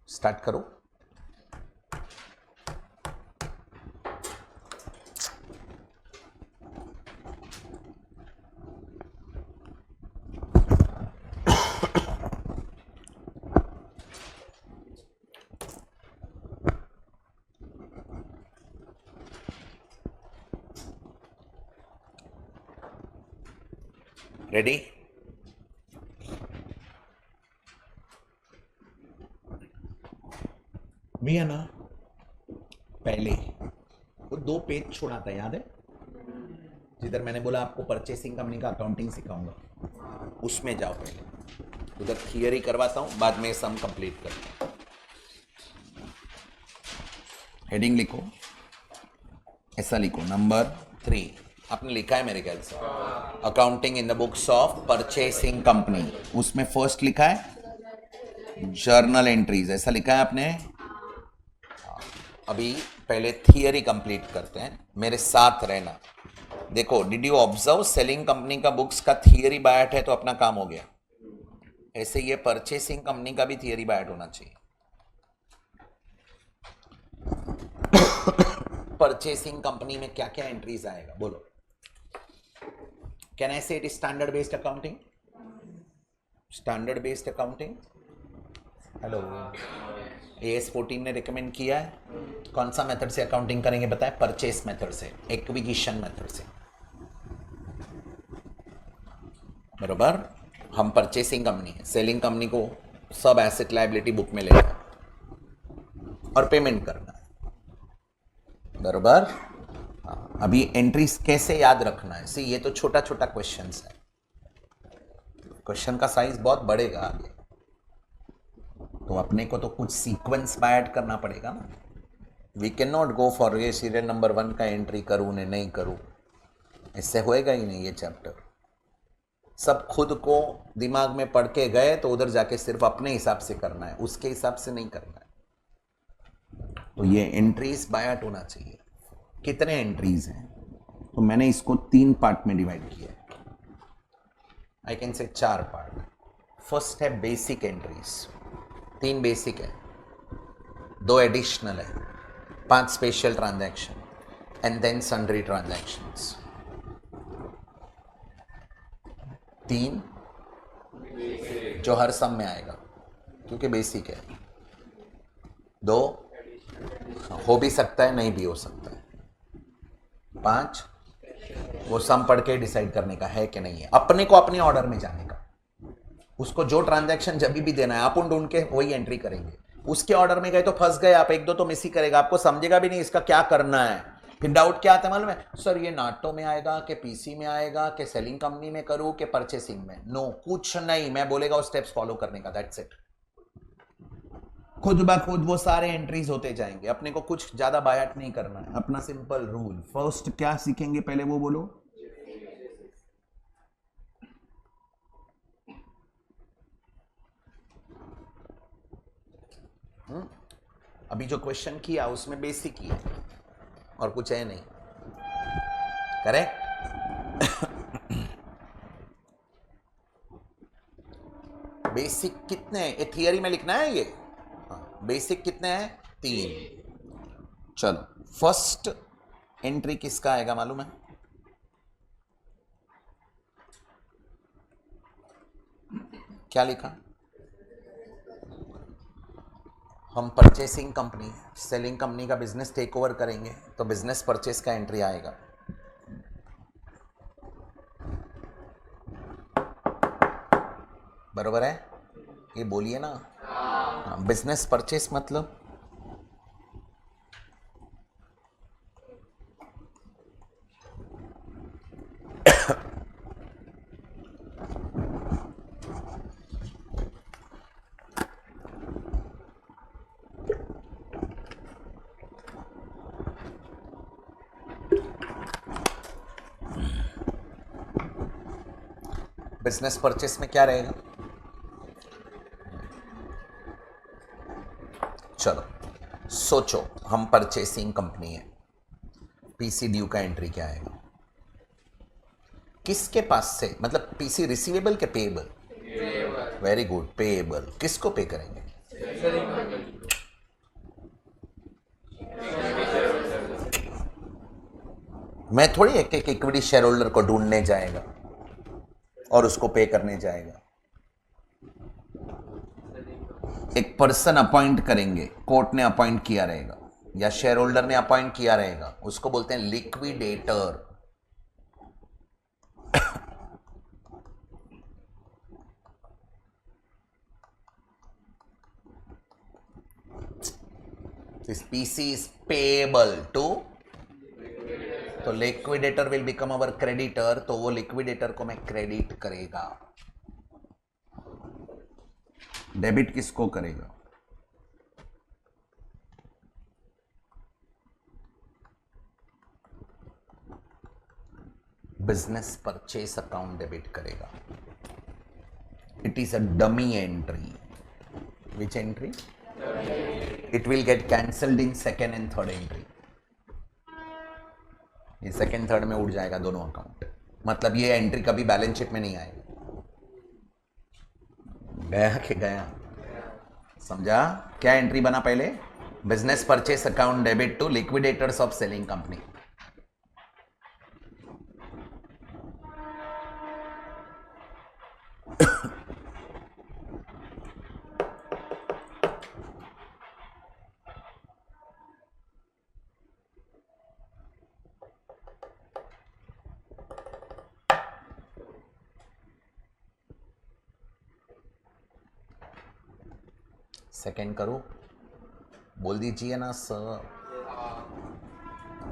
स्टार्ट करो। रेडी? भी है ना, पहले वो 2 पेज छोड़ा था, याद है? जिधर मैंने बोला आपको परचेसिंग कंपनी का अकाउंटिंग सिखाऊंगा, उसमें जाओ। पहले उधर थियरी करवाता हूं, बाद में सम कंप्लीट करता हूं। हेडिंग लिखो, ऐसा लिखो, नंबर 3 आपने लिखा है मेरे ख्याल से, accounting in the books of purchasing company. उसमें फर्स्ट लिखा है जर्नल एंट्रीज, ऐसा लिखा है आपने। अभी पहले थियरी कंप्लीट करते हैं, मेरे साथ रहना। देखो, did you observe, selling company का बुक्स का थियरी बायट है तो अपना काम हो गया। ऐसे ये परचेसिंग कंपनी का भी थियरी बायट होना चाहिए। परचेसिंग कंपनी में क्या क्या एंट्रीज आएगा बोलो? Can I say it is standard based accounting? Standard based accounting. Hello, AS 14 ने रिकमेंड किया है। कौन सा मेथड से अकाउंटिंग करेंगे बताएं? परचेस मेथड से, एक्विजिशन मेथड से। बरोबर? हम परचेसिंग कंपनी है, सेलिंग कंपनी को सब एसेट लायबिलिटी बुक में लेना है और पेमेंट करना है। बरोबर? हाँ, अभी एंट्रीज कैसे याद रखना है? सी, ये तो छोटा छोटा क्वेश्चन है, क्वेश्चन का साइज बहुत बढ़ेगा आगे, तो अपने को तो कुछ सीक्वेंस में ऐड करना पड़ेगा ना। We can not go for ये सीरियल नंबर 1 का एंट्री करूँ ने नहीं करूँ, इससे होएगा ही नहीं ये चैप्टर। सब खुद को दिमाग में पढ़ के गए तो उधर जाके सिर्फ अपने हिसाब से करना है, उसके हिसाब से नहीं करना है। तो ये एंट्रीज बायट होना चाहिए। कितने एंट्रीज हैं? तो मैंने इसको 3 पार्ट में डिवाइड किया है, आई कैन से 4 पार्ट। फर्स्ट है बेसिक एंट्रीज, 3 बेसिक है, 2 एडिशनल है, 5 special transaction and then sundry transactions. 3 जो हर सम में आएगा क्योंकि बेसिक है, 2 हो भी सकता है नहीं भी हो सकता है, 5 वो सम पढ़ के डिसाइड करने का है कि नहीं है, अपने को अपने ऑर्डर में जाने का। उसको जो ट्रांजैक्शन जब भी देना है अपन ढूंढ के वही एंट्री करेंगे। उसके ऑर्डर में गए तो फंस गए आप, 1-2 तो मिस ही करेगा, आपको समझेगा भी नहीं इसका क्या करना है। फिर डाउट क्या आता है मालूम है? सर ये नाटो में आएगा कि पीसी में आएगा कि सेलिंग कंपनी में करूं कि परचेसिंग में? नो, कुछ नहीं, मैं बोलेगा वो स्टेप्स फॉलो करने का, दैट्स इट। खुद ब खुद वो सारे एंट्रीज होते जाएंगे, अपने को कुछ ज्यादा बायट नहीं करना है। अपना सिंपल रूल, फर्स्ट क्या सीखेंगे पहले वो बोलो। अभी जो क्वेश्चन किया उसमें बेसिक ही है और कुछ है नहीं, करेक्ट? बेसिक कितने हैं? ये थियरी में लिखना है ये। बेसिक कितने हैं? 3। चलो, फर्स्ट एंट्री किसका आएगा मालूम है? क्या लिखा? हम परचेसिंग कंपनी, सेलिंग कंपनी का बिजनेस टेक ओवर करेंगे तो बिजनेस परचेस का एंट्री आएगा। बरोबर है? ये बोलिए ना, बिजनेस परचेस मतलब बिजनेस परचेस में क्या रहेगा? चलो सोचो, हम परचेसिंग कंपनी है, पीसी ड्यू का एंट्री क्या आएगा? किसके पास से, मतलब पीसी रिसीवेबल के पेएबल? Very good, payable. किसको पे करेंगे? मैं थोड़ी एक एक इक्विटी शेयर होल्डर को ढूंढने जाएगा और उसको पे करने जाएगा। एक पर्सन अपॉइंट करेंगे, कोर्ट ने अपॉइंट किया रहेगा या शेयर होल्डर ने अपॉइंट किया रहेगा, उसको बोलते हैं liquidator. This PC is payable to, तो liquidator will become our creditor, तो वो लिक्विडेटर को मैं क्रेडिट करेगा। डेबिट किसको करेगा? बिजनेस परचेस अकाउंट डेबिट करेगा। It is a dummy entry. Which entry? It will get cancelled in second and third entry. ये सेकेंड थर्ड में उड़ जाएगा दोनों अकाउंट, मतलब ये एंट्री कभी बैलेंस शीट में नहीं आएगी। गया कि गया? समझा? क्या एंट्री बना पहले? Business purchase account debit to liquidators of selling company. Second करो, बोल दीजिए ना सर।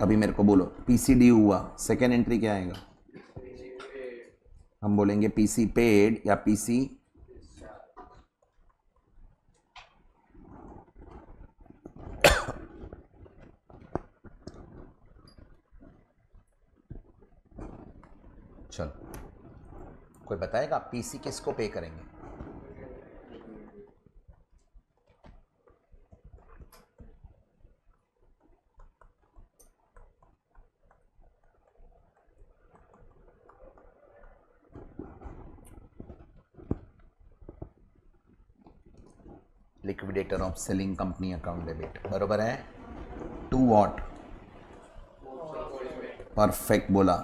अभी मेरे को बोलो, पीसीडी हुआ, सेकेंड एंट्री क्या आएगा? हम बोलेंगे पीसी पेड या पीसी चलो कोई बताएगा पीसी किसको पे करेंगे? Liquidator of selling company account debit, बरोबर है। To what? परफेक्ट बोला।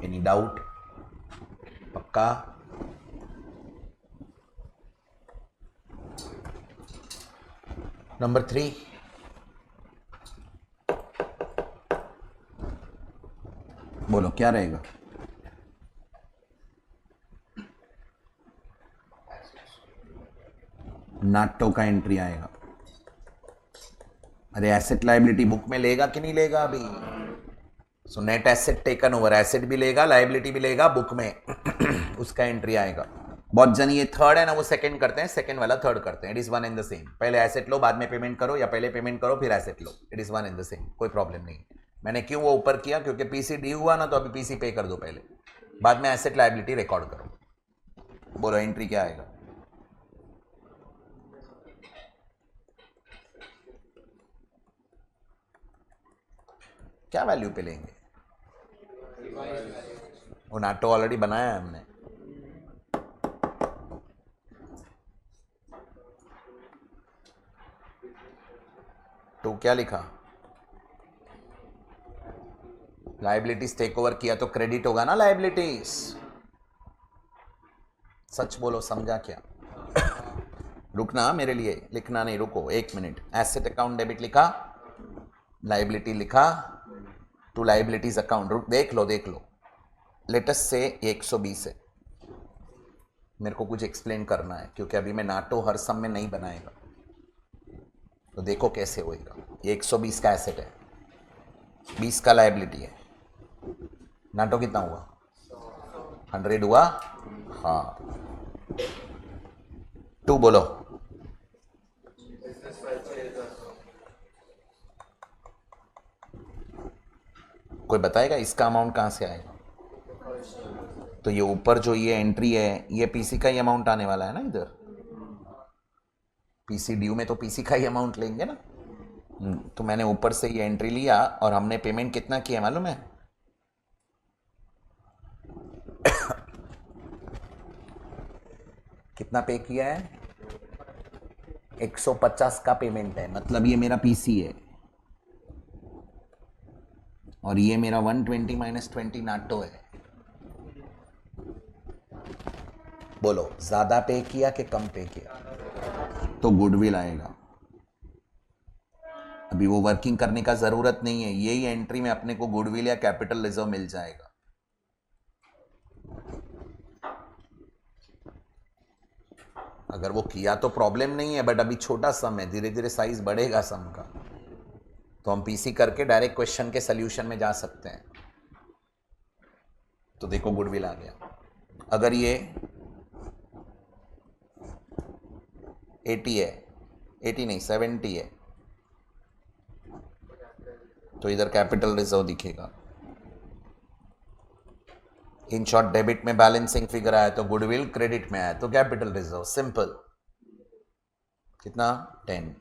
Any doubt? पक्का? नंबर 3, बोलो क्या रहेगा? नाटो का एंट्री आएगा। अरे एसेट लायबिलिटी बुक में लेगा कि नहीं लेगा अभी? So net asset taken over, asset भी लेगा लायबिलिटी भी लेगा बुक में उसका एंट्री आएगा। बहुत जन ये थर्ड है ना, वो सेकंड करते हैं, सेकंड वाला थर्ड करते हैं। It is one and the same. पहले एसेट लो बाद में पेमेंट करो, या पहले पेमेंट करो फिर asset low, it is one and the same, कोई प्रॉब्लम नहीं। मैंने क्यों वो ऊपर किया? क्योंकि पीसी डी हुआ ना, तो अभी पीसी पे कर दो पहले, बाद में एसेट लायबिलिटी रिकॉर्ड करो। बोलो एंट्री क्या आएगा? क्या वैल्यू पे लेंगे? वो नाटो ऑलरेडी बनाया है हमने। तो क्या लिखा? लायबिलिटीज टेक ओवर किया तो क्रेडिट होगा ना लायबिलिटीज। सच बोलो, समझा क्या? रुकना मेरे लिए, लिखना नहीं, रुको 1 मिनट। एसेट अकाउंट डेबिट लिखा, लाइबिलिटी लिखा, टू लाइबिलिटीज अकाउंट, देख लो लेटेस्ट से 120 है। मेरे को कुछ एक्सप्लेन करना है क्योंकि अभी मैं नाटो हर सम में नहीं बनाएगा, तो देखो कैसे होएगा। ये 120 का एसेट है, 20 का लाइबिलिटी है। नाटो कितना हुआ? 100 हुआ। हाँ, 2 बोलो। कोई बताएगा इसका अमाउंट कहां से आएगा? तो ये ऊपर जो ये एंट्री है, ये पीसी का ही अमाउंट आने वाला है ना। इधर पीसी ड्यू में तो पीसी का ही अमाउंट लेंगे ना। तो मैंने ऊपर से ये एंट्री लिया और हमने पेमेंट कितना किया मालूम है? कितना पे किया है? 150 का पेमेंट है, मतलब ये मेरा पीसी है और ये मेरा 120 माइनस 20 नाटो है। बोलो ज्यादा पे किया कि कम पे किया? तो गुडविल आएगा। अभी वो वर्किंग करने का जरूरत नहीं है, यही एंट्री में अपने को गुडविल या कैपिटल रिजर्व मिल जाएगा। अगर वो किया तो प्रॉब्लम नहीं है, बट अभी छोटा सम है, धीरे धीरे साइज बढ़ेगा सम का, तो हम पीसी करके डायरेक्ट क्वेश्चन के सॉल्यूशन में जा सकते हैं। तो देखो गुडविल आ गया। अगर ये 80 है, 80 नहीं 70 है, तो इधर कैपिटल रिजर्व दिखेगा। इन शॉर्ट डेबिट में बैलेंसिंग फिगर आया तो गुडविल, क्रेडिट में आया तो कैपिटल रिजर्व। सिंपल। कितना? 10।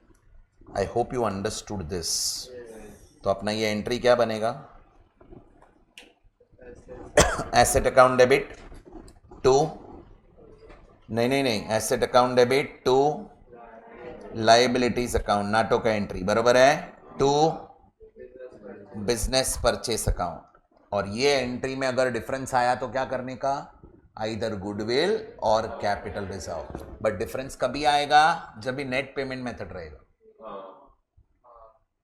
I hope you understood this. तो अपना ये एंट्री क्या बनेगा? एसेट अकाउंट डेबिट टू, नहीं, asset account debit to liabilities account, NATO का एंट्री बराबर है टू बिजनेस परचेस अकाउंट। और ये एंट्री में अगर डिफरेंस आया तो क्या करने का? आइदर गुडविल और कैपिटल रिजर्व। बट डिफरेंस कभी आएगा? जब भी नेट पेमेंट मेथड रहेगा।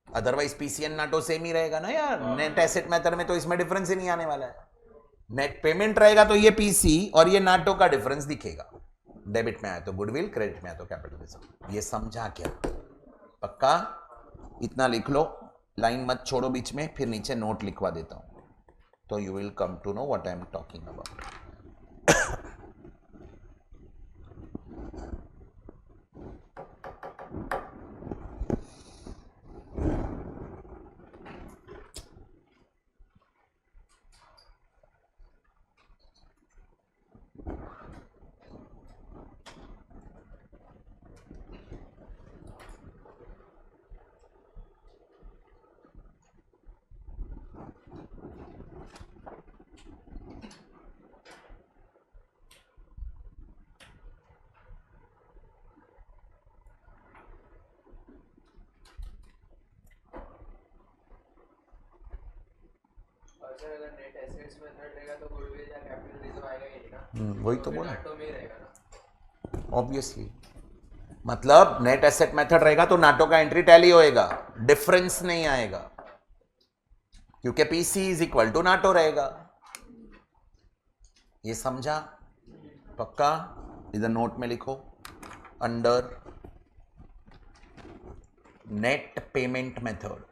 अदरवाइज पीसीएन नाटो सेम ही रहेगा ना यार। नेट एसेट मेथड में तो इसमें डिफरेंस ही नहीं आने वाला है। नेट पेमेंट रहेगा तो ये पीसी और ये नाटो का डिफरेंस दिखेगा। डेबिट में आया तो गुडविल, क्रेडिट में आया तो कैपिटल रिजर्व। ये समझा क्या? पक्का? इतना लिख लो, लाइन मत छोड़ो बीच में, फिर नीचे नोट लिखवा देता हूं, तो you will come to know what I am talking about. अगर नेट एसेट्स मेथड रहेगा तो गुडविल या कैपिटल रिजर्व आएगा ही नहीं ना। वही तो बोला, नाटो में ही रहेगा ना ऑब्वियसली। मतलब नेट एसेट मेथड रहेगा तो नाटो का एंट्री टैली होएगा, डिफरेंस नहीं आएगा, क्योंकि PC is equal to NATO रहेगा। ये समझा? पक्का? इधर नोट में लिखो, under net payment method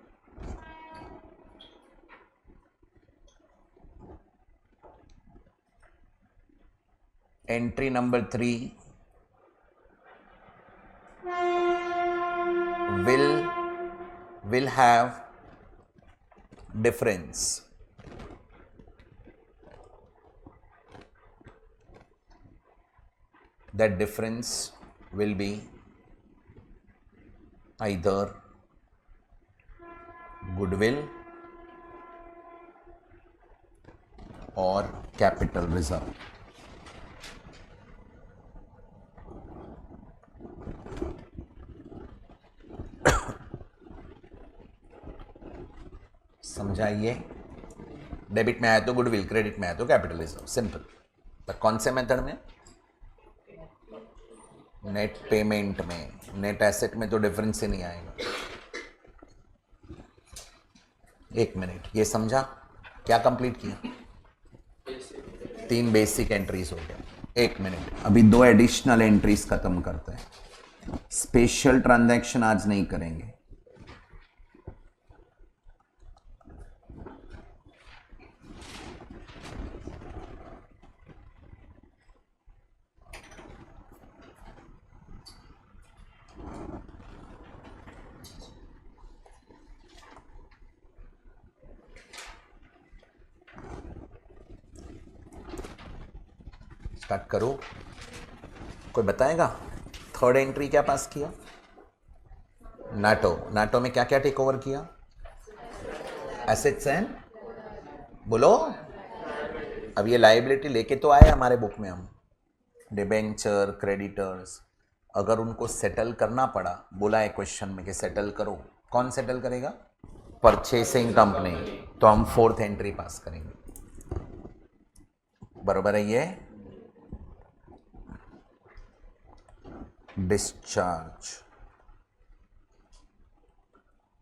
entry number 3 will have difference. That difference will be either goodwill or capital reserve. समझाइए? डेबिट में आया तो गुडविल, क्रेडिट में आया तो कैपिटल रिजर्व। सिंपल। पर कौन से मेथड में? नेट पेमेंट में। नेट एसेट में तो डिफरेंस ही नहीं आएगा। एक मिनट, ये समझा? क्या कंप्लीट किया? 3 बेसिक एंट्रीज हो गया। एक मिनट, अभी 2 एडिशनल एंट्रीज खत्म करते हैं। स्पेशल ट्रांजैक्शन आज नहीं करेंगे। स्टार्ट करो। कोई बताएगा थर्ड एंट्री क्या पास किया? नाटो। नाटो में क्या क्या टेक ओवर किया? एसेट्स एंड, बोलो। अब ये लायबिलिटी लेके तो आए हमारे बुक में हम, डिबेंचर, क्रेडिटर्स। अगर उनको सेटल करना पड़ा, बोला है क्वेश्चन में कि सेटल करो, कौन सेटल करेगा? Purchasing company. तो हम फोर्थ एंट्री पास करेंगे। बराबर है ये? डिस्चार्ज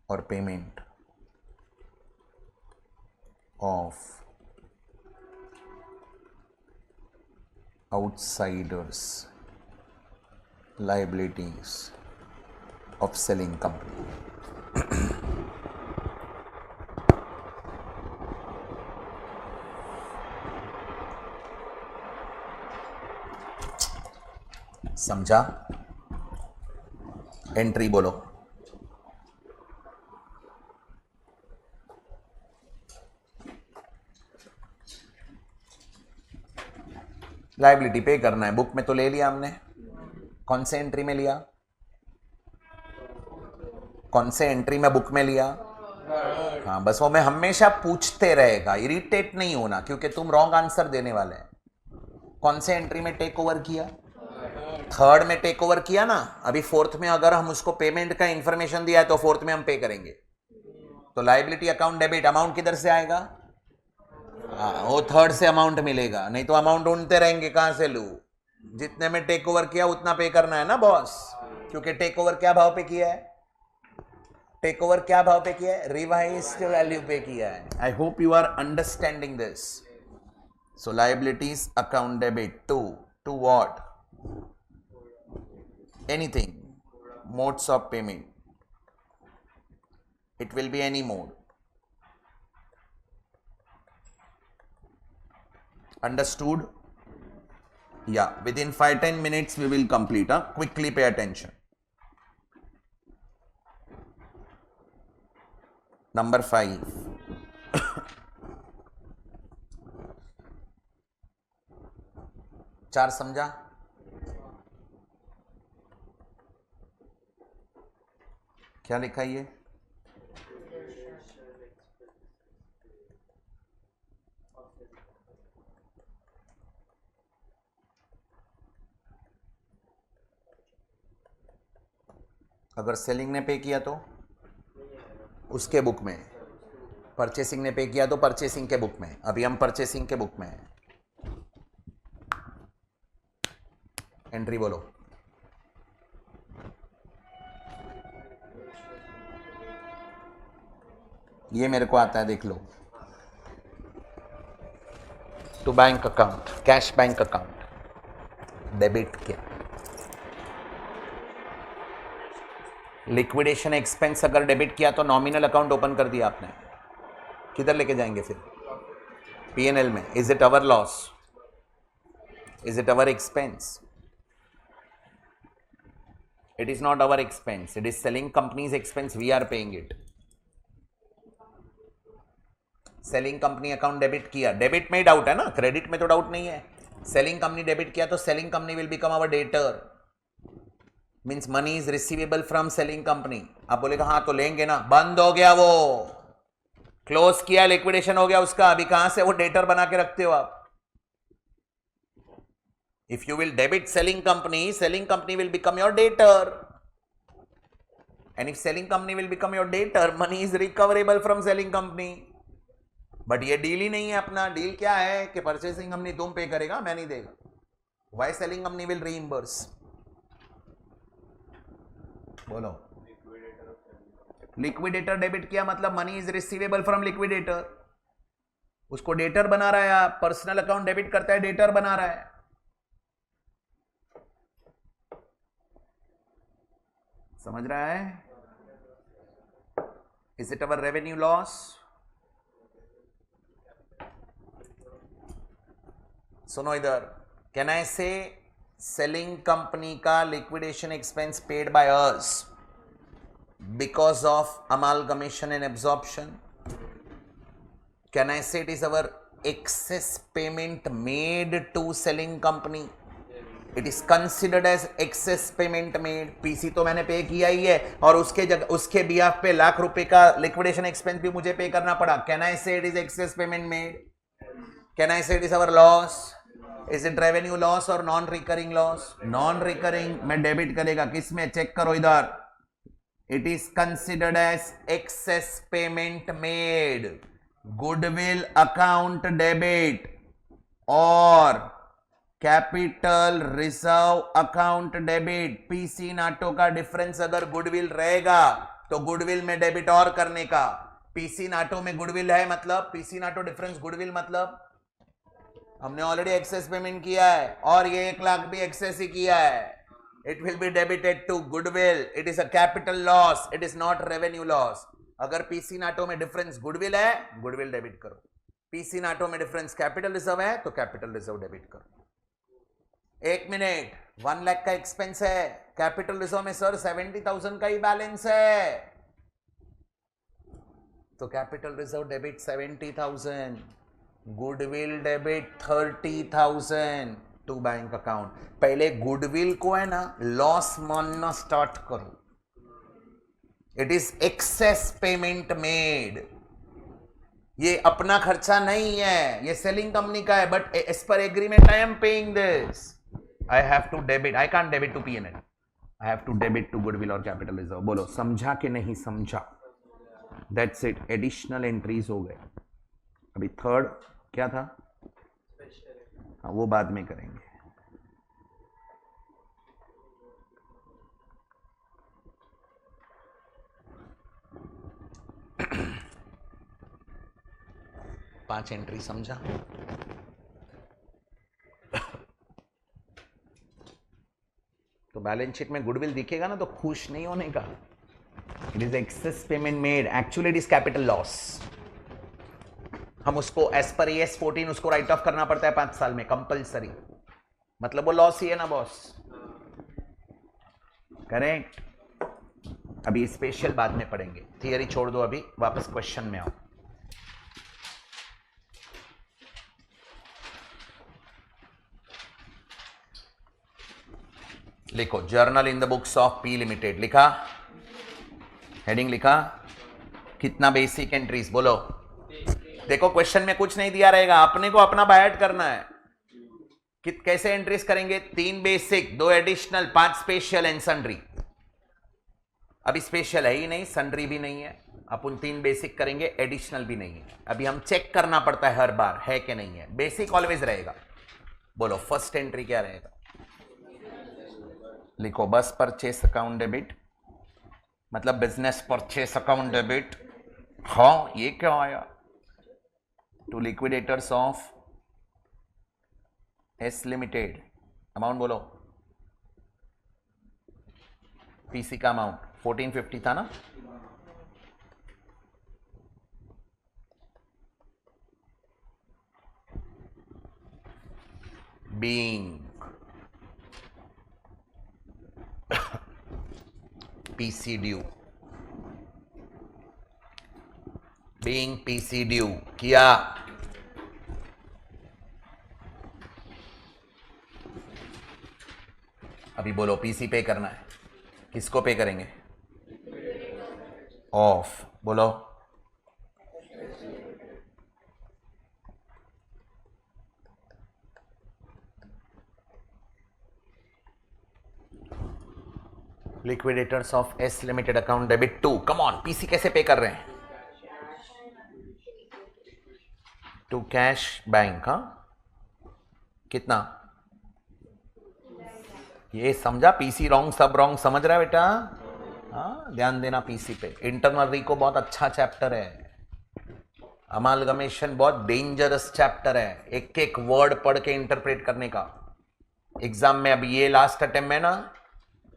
और payment of outsiders liabilities of selling company। समझा? एंट्री बोलो। लायबिलिटी पे करना है, बुक में तो ले लिया हमने। कौन से एंट्री में लिया? कौन से एंट्री में बुक में लिया? हाँ, बस वो मैं हमेशा पूछते रहेगा, इरिटेट नहीं होना, क्योंकि तुम रॉन्ग आंसर देने वाले हैं। कौन से एंट्री में टेक ओवर किया? थर्ड में टेक ओवर किया ना। अभी फोर्थ में अगर हम उसको पेमेंट का इंफॉर्मेशन दिया है तो फोर्थ में हम पे करेंगे। तो लायबिलिटी अकाउंट डेबिट, अमाउंट किधर से आएगा? हाँ, वो थर्ड से अमाउंट मिलेगा, नहीं तो अमाउंट ढूंढते रहेंगे कहां से लू। जितने में टेक ओवर किया उतना पे करना है ना बॉस, क्योंकि टेक ओवर क्या भाव पे किया है? टेक ओवर क्या भाव पे किया है? रिवाइज्ड वैल्यू पे किया है। I hope you are understanding this. So liabilities account debit to what? Anything, modes of payment. It will be any mode. Understood? Yeah, within 5-10 minutes we will complete. Quickly pay attention. Number 5. चार समझा? क्या लिखा है ये? अगर selling ने pay किया तो उसके बुक में, परचेसिंग ने पे किया तो परचेसिंग के बुक में। अभी हम परचेसिंग के बुक में हैं। एंट्री बोलो। ये मेरे को आता है, देख लो। To bank account, cash bank account, debit क्या? लिक्विडेशन एक्सपेंस अगर डेबिट किया तो नॉमिनल अकाउंट ओपन कर दिया आपने, किधर लेके जाएंगे फिर? पीएनएल में। Is it our loss? Is it our expense? It is not our expense, it is selling company's expense, we are paying it. Selling company account debit किया, डेबिट में ही डाउट है ना, क्रेडिट में तो डाउट नहीं है। सेलिंग कंपनी डेबिट किया तो selling company will become our debtor, means money is receivable from selling company. आप बोलेगा हाँ तो लेंगे ना, बंद हो गया, वो क्लोज किया, लिक्विडेशन हो गया उसका, अभी कहां से वो डेटर बना के रखते हो आप? If you will debit selling company will become your debtor, and if selling company will become your debtor, money is recoverable from selling company. But ये डील ही नहीं है अपना। डील क्या है कि परचेसिंग कंपनी तुम पे करेगा, मैं नहीं देगा। Why selling company will reimburse? बोलो। लिक्विडेटर डेबिट किया मतलब money is receivable from liquidator, उसको डेटर बना रहा है, आप पर्सनल अकाउंट डेबिट करता है डेटर बना रहा है। समझ रहा है? Is it our revenue loss? सुनो इधर, can I say selling company का liquidation expense paid by us because of amalgamation and absorption? Can I say it is our excess payment made to selling company? It is considered as excess payment made. PC तो मैंने पे किया ही है और उसके behalf पे लाख रुपए का लिक्विडेशन एक्सपेंस भी मुझे पे करना पड़ा। Can I say it is excess payment made? Can I say it is our loss? Is it revenue loss और non recurring loss? Non recurring में डेबिट करेगा, किसमें? चेक करो इधर, it is considered as excess payment made, goodwill account debit और capital reserve account debit. PC NATO का difference अगर goodwill रहेगा तो गुडविल में डेबिट और करने का। पीसी नाटो में गुडविल है मतलब पीसी नाटो डिफरेंस गुडविल मतलब हमने ऑलरेडी एक्सेस पेमेंट किया है और ये 1 लाख भी एक्सेस ही किया है। It will be debited to goodwill. It is a capital loss, it is not revenue loss. अगर पीसी नाटो में डिफरेंस गुडविल है, गुडविल डेबिट करो। पीसी नाटो में डिफरेंस कैपिटल रिजर्व है तो कैपिटल रिजर्व डेबिट करो। 1 मिनट, 1 लाख का expense है, कैपिटल रिजर्व में सर 70,000 का ही बैलेंस है, तो capital reserve debit 70,000, goodwill debit 30,000 to bank account. पहले गुडविल को है ना लॉस मानना स्टार्ट करो। It is excess payment made, ये अपना खर्चा नहीं है, ये सेलिंग कंपनी का है, but as per agreement I am paying this. I have to debit, I can't debit to P&L, I have to debit to goodwill और capital reserve। बोलो समझा कि नहीं समझा? That's it, एडिशनल एंट्रीज हो गए। अभी थर्ड क्या था? हाँ वो बाद में करेंगे। पांच एंट्री समझा? तो बैलेंस शीट में गुडविल दिखेगा ना तो खुश नहीं होने का। It is excess payment made, actually it is capital loss. हम उसको एज पर AS 14 उसको राइट ऑफ करना पड़ता है 5 साल में कंपलसरी, मतलब वो लॉस ही है ना बॉस, करेक्ट? अभी स्पेशल बाद में पढ़ेंगे, थियरी छोड़ दो अभी, वापस क्वेश्चन में आओ। लिखो journal in the books of P limited, लिखा, हेडिंग लिखा, कितना बेसिक एंट्रीज बोलो। देखो क्वेश्चन में कुछ नहीं दिया रहेगा, अपने को अपना बायट करना है। कैसे एंट्रीज करेंगे? 3 basic, 2 additional, 5 special and sundry. अभी स्पेशल है ही नहीं, सन्ड्री भी नहीं है, अपन 3 बेसिक करेंगे, एडिशनल भी नहीं है। अभी हम चेक करना पड़ता है हर बार है कि नहीं है, बेसिक ऑलवेज रहेगा। बोलो फर्स्ट एंट्री क्या रहेगा? लिखो बस परचेस अकाउंट डेबिट, मतलब बिजनेस परचेस अकाउंट डेबिट। हाँ ये क्या आया? To liquidators of S limited. Amount बोलो, पीसी का अमाउंट 1450 था ना, being PC due, being PC due किया, अभी बोलो पीसी पे करना है, किसको पे करेंगे? ऑफ, बोलो liquidators of S limited account debit to, come on, PC कैसे पे कर रहे हैं? To cash bank. हाँ कितना? ये समझा? पीसी रॉन्ग सब रॉन्ग समझ रहा है बेटा? हाँ, ध्यान देना पीसी पे। इंटरनल रिको बहुत अच्छा चैप्टर है, अमालगमेशन बहुत डेंजरस चैप्टर है, एक एक वर्ड पढ़ के इंटरप्रेट करने का। एग्जाम में अभी ये लास्ट अटेम्प्ट है ना,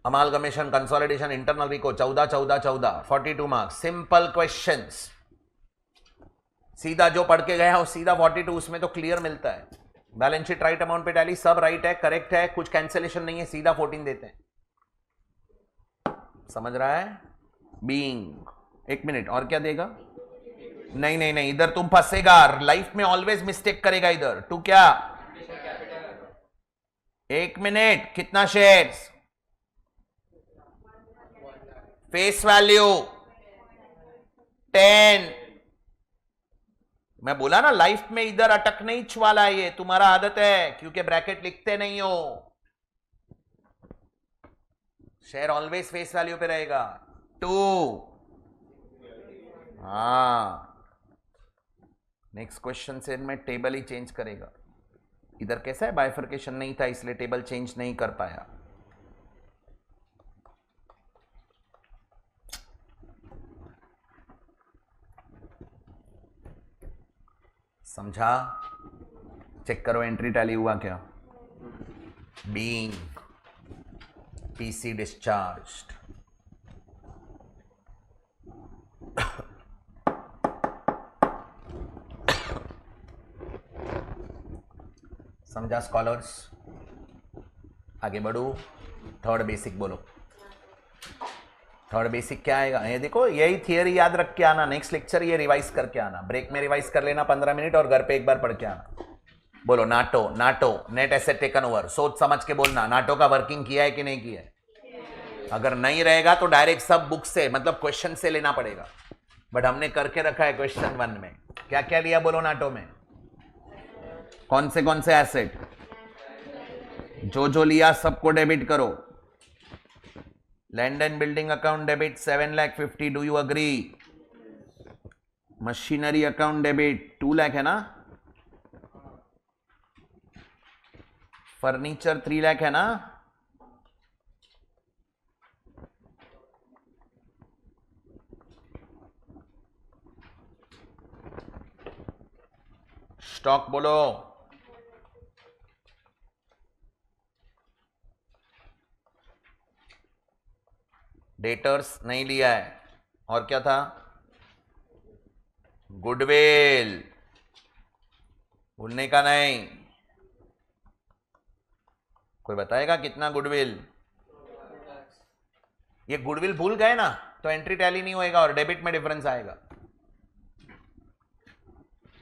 अमालगमेशन, कंसोलिडेशन, इंटरनल रिको, 14 14 14 42 मार्क्स, सिंपल क्वेश्चंस। सीधा जो पढ़ के गया हो सीधा 42, उसमें तो क्लियर मिलता है। बैलेंस शीट राइट, अमाउंट पे टैली सब राइट है, करेक्ट है, कुछ कैंसिलेशन नहीं है, सीधा 14 देते हैं। समझ रहा है? बीइंग। एक मिनट, और क्या देगा? नहीं नहीं नहीं, इधर तुम फंसेगा, लाइफ में ऑलवेज मिस्टेक करेगा इधर। तू क्या? एक मिनट, कितना शेयर्स? Face value 10। मैं बोला ना, लाइफ में इधर अटक नहीं वाला है, ये तुम्हारा आदत है, क्योंकि ब्रैकेट लिखते नहीं हो। शेयर ऑलवेज फेस वैल्यू पे रहेगा। 2। हाँ, नेक्स्ट क्वेश्चन से मैं टेबल ही चेंज करेगा। इधर कैसा है, बाइफर्केशन नहीं था इसलिए टेबल चेंज नहीं कर पाया। समझा? चेक करो एंट्री टैली हुआ क्या। बीइंग, पीसी डिस्चार्ज्ड, समझा स्कॉलर्स? आगे बढ़ो। थर्ड बेसिक बोलो। थर्ड बेसिक क्या आएगा? ये देखो, यही थियरी याद रख के आना, नेक्स्ट लेक्चर ये रिवाइज करके आना, ब्रेक में रिवाइज कर लेना 15 मिनट और घर पे एक बार पढ़ के आना। बोलो NATO, NATO net asset taken over. सोच समझ के बोलना, नाटो का वर्किंग किया है कि नहीं किया है। अगर नहीं रहेगा तो डायरेक्ट सब बुक से, मतलब क्वेश्चन से लेना पड़ेगा, बट हमने करके रखा है क्वेश्चन 1 में। क्या क्या लिया बोलो नाटो में? कौन से एसेट? जो लिया सबको डेबिट करो। Land and building account debit 7,50,000, do you agree? Machinery account debit 2 lakh है ना? फर्नीचर 3 लाख है ना? स्टॉक बोलो। डेटर्स नहीं लिया है, और क्या था? गुडविल, भूलने का नहीं। कोई बताएगा कितना गुडविल? ये गुडविल भूल गए ना तो एंट्री टैली नहीं होएगा और डेबिट में डिफरेंस आएगा।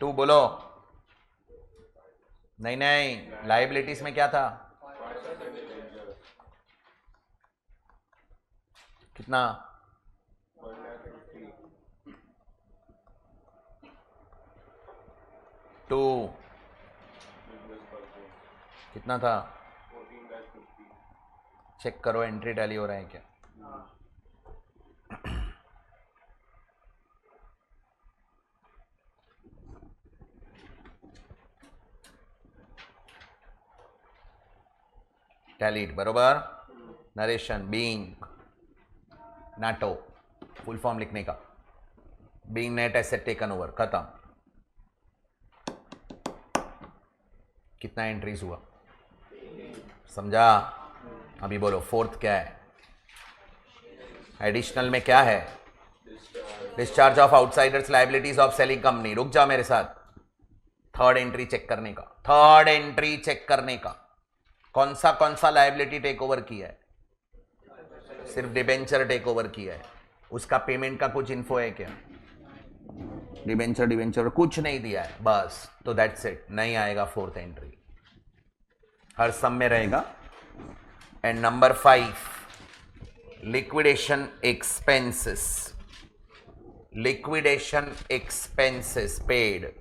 2 बोलो। नहीं नहीं, लायबिलिटीज में क्या था? कितना? 2 कितना था? चेक करो एंट्री टैली हो रहा है क्या। टैलीड बरोबर। Narration, being NATO, full form लिखने का। Being net asset taken over, खत्म। कितना एंट्रीज हुआ? समझा? अभी बोलो फोर्थ क्या है? एडिशनल में क्या है? Discharge of outsiders liabilities of selling company. रुक जाओ मेरे साथ। थर्ड एंट्री चेक करने का, थर्ड एंट्री चेक करने का। कौन सा लायबिलिटी टेक ओवर किया है? सिर्फ डिबेंचर टेक ओवर किया है। उसका पेमेंट का कुछ इन्फो है क्या? डिबेंचर कुछ नहीं दिया है बस, तो दैट्स इट, नहीं आएगा फोर्थ एंट्री। हर सम में रहेगा। And number 5, liquidation expenses. Liquidation expenses paid,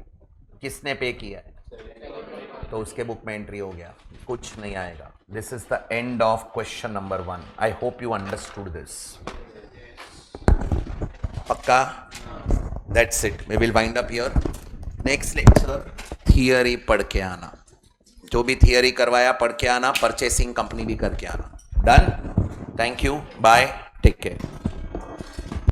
किसने पे किया है? तो उसके बुक में एंट्री हो गया, कुछ नहीं आएगा। This is the end of question number 1। I hope you understood this. पक्का? That's it, we will wind up here. Next lecture theory पढ़ के आना, जो भी थियरी करवाया पढ़ के आना, परचेसिंग कंपनी भी करके आना। Done? Thank you, bye, take care.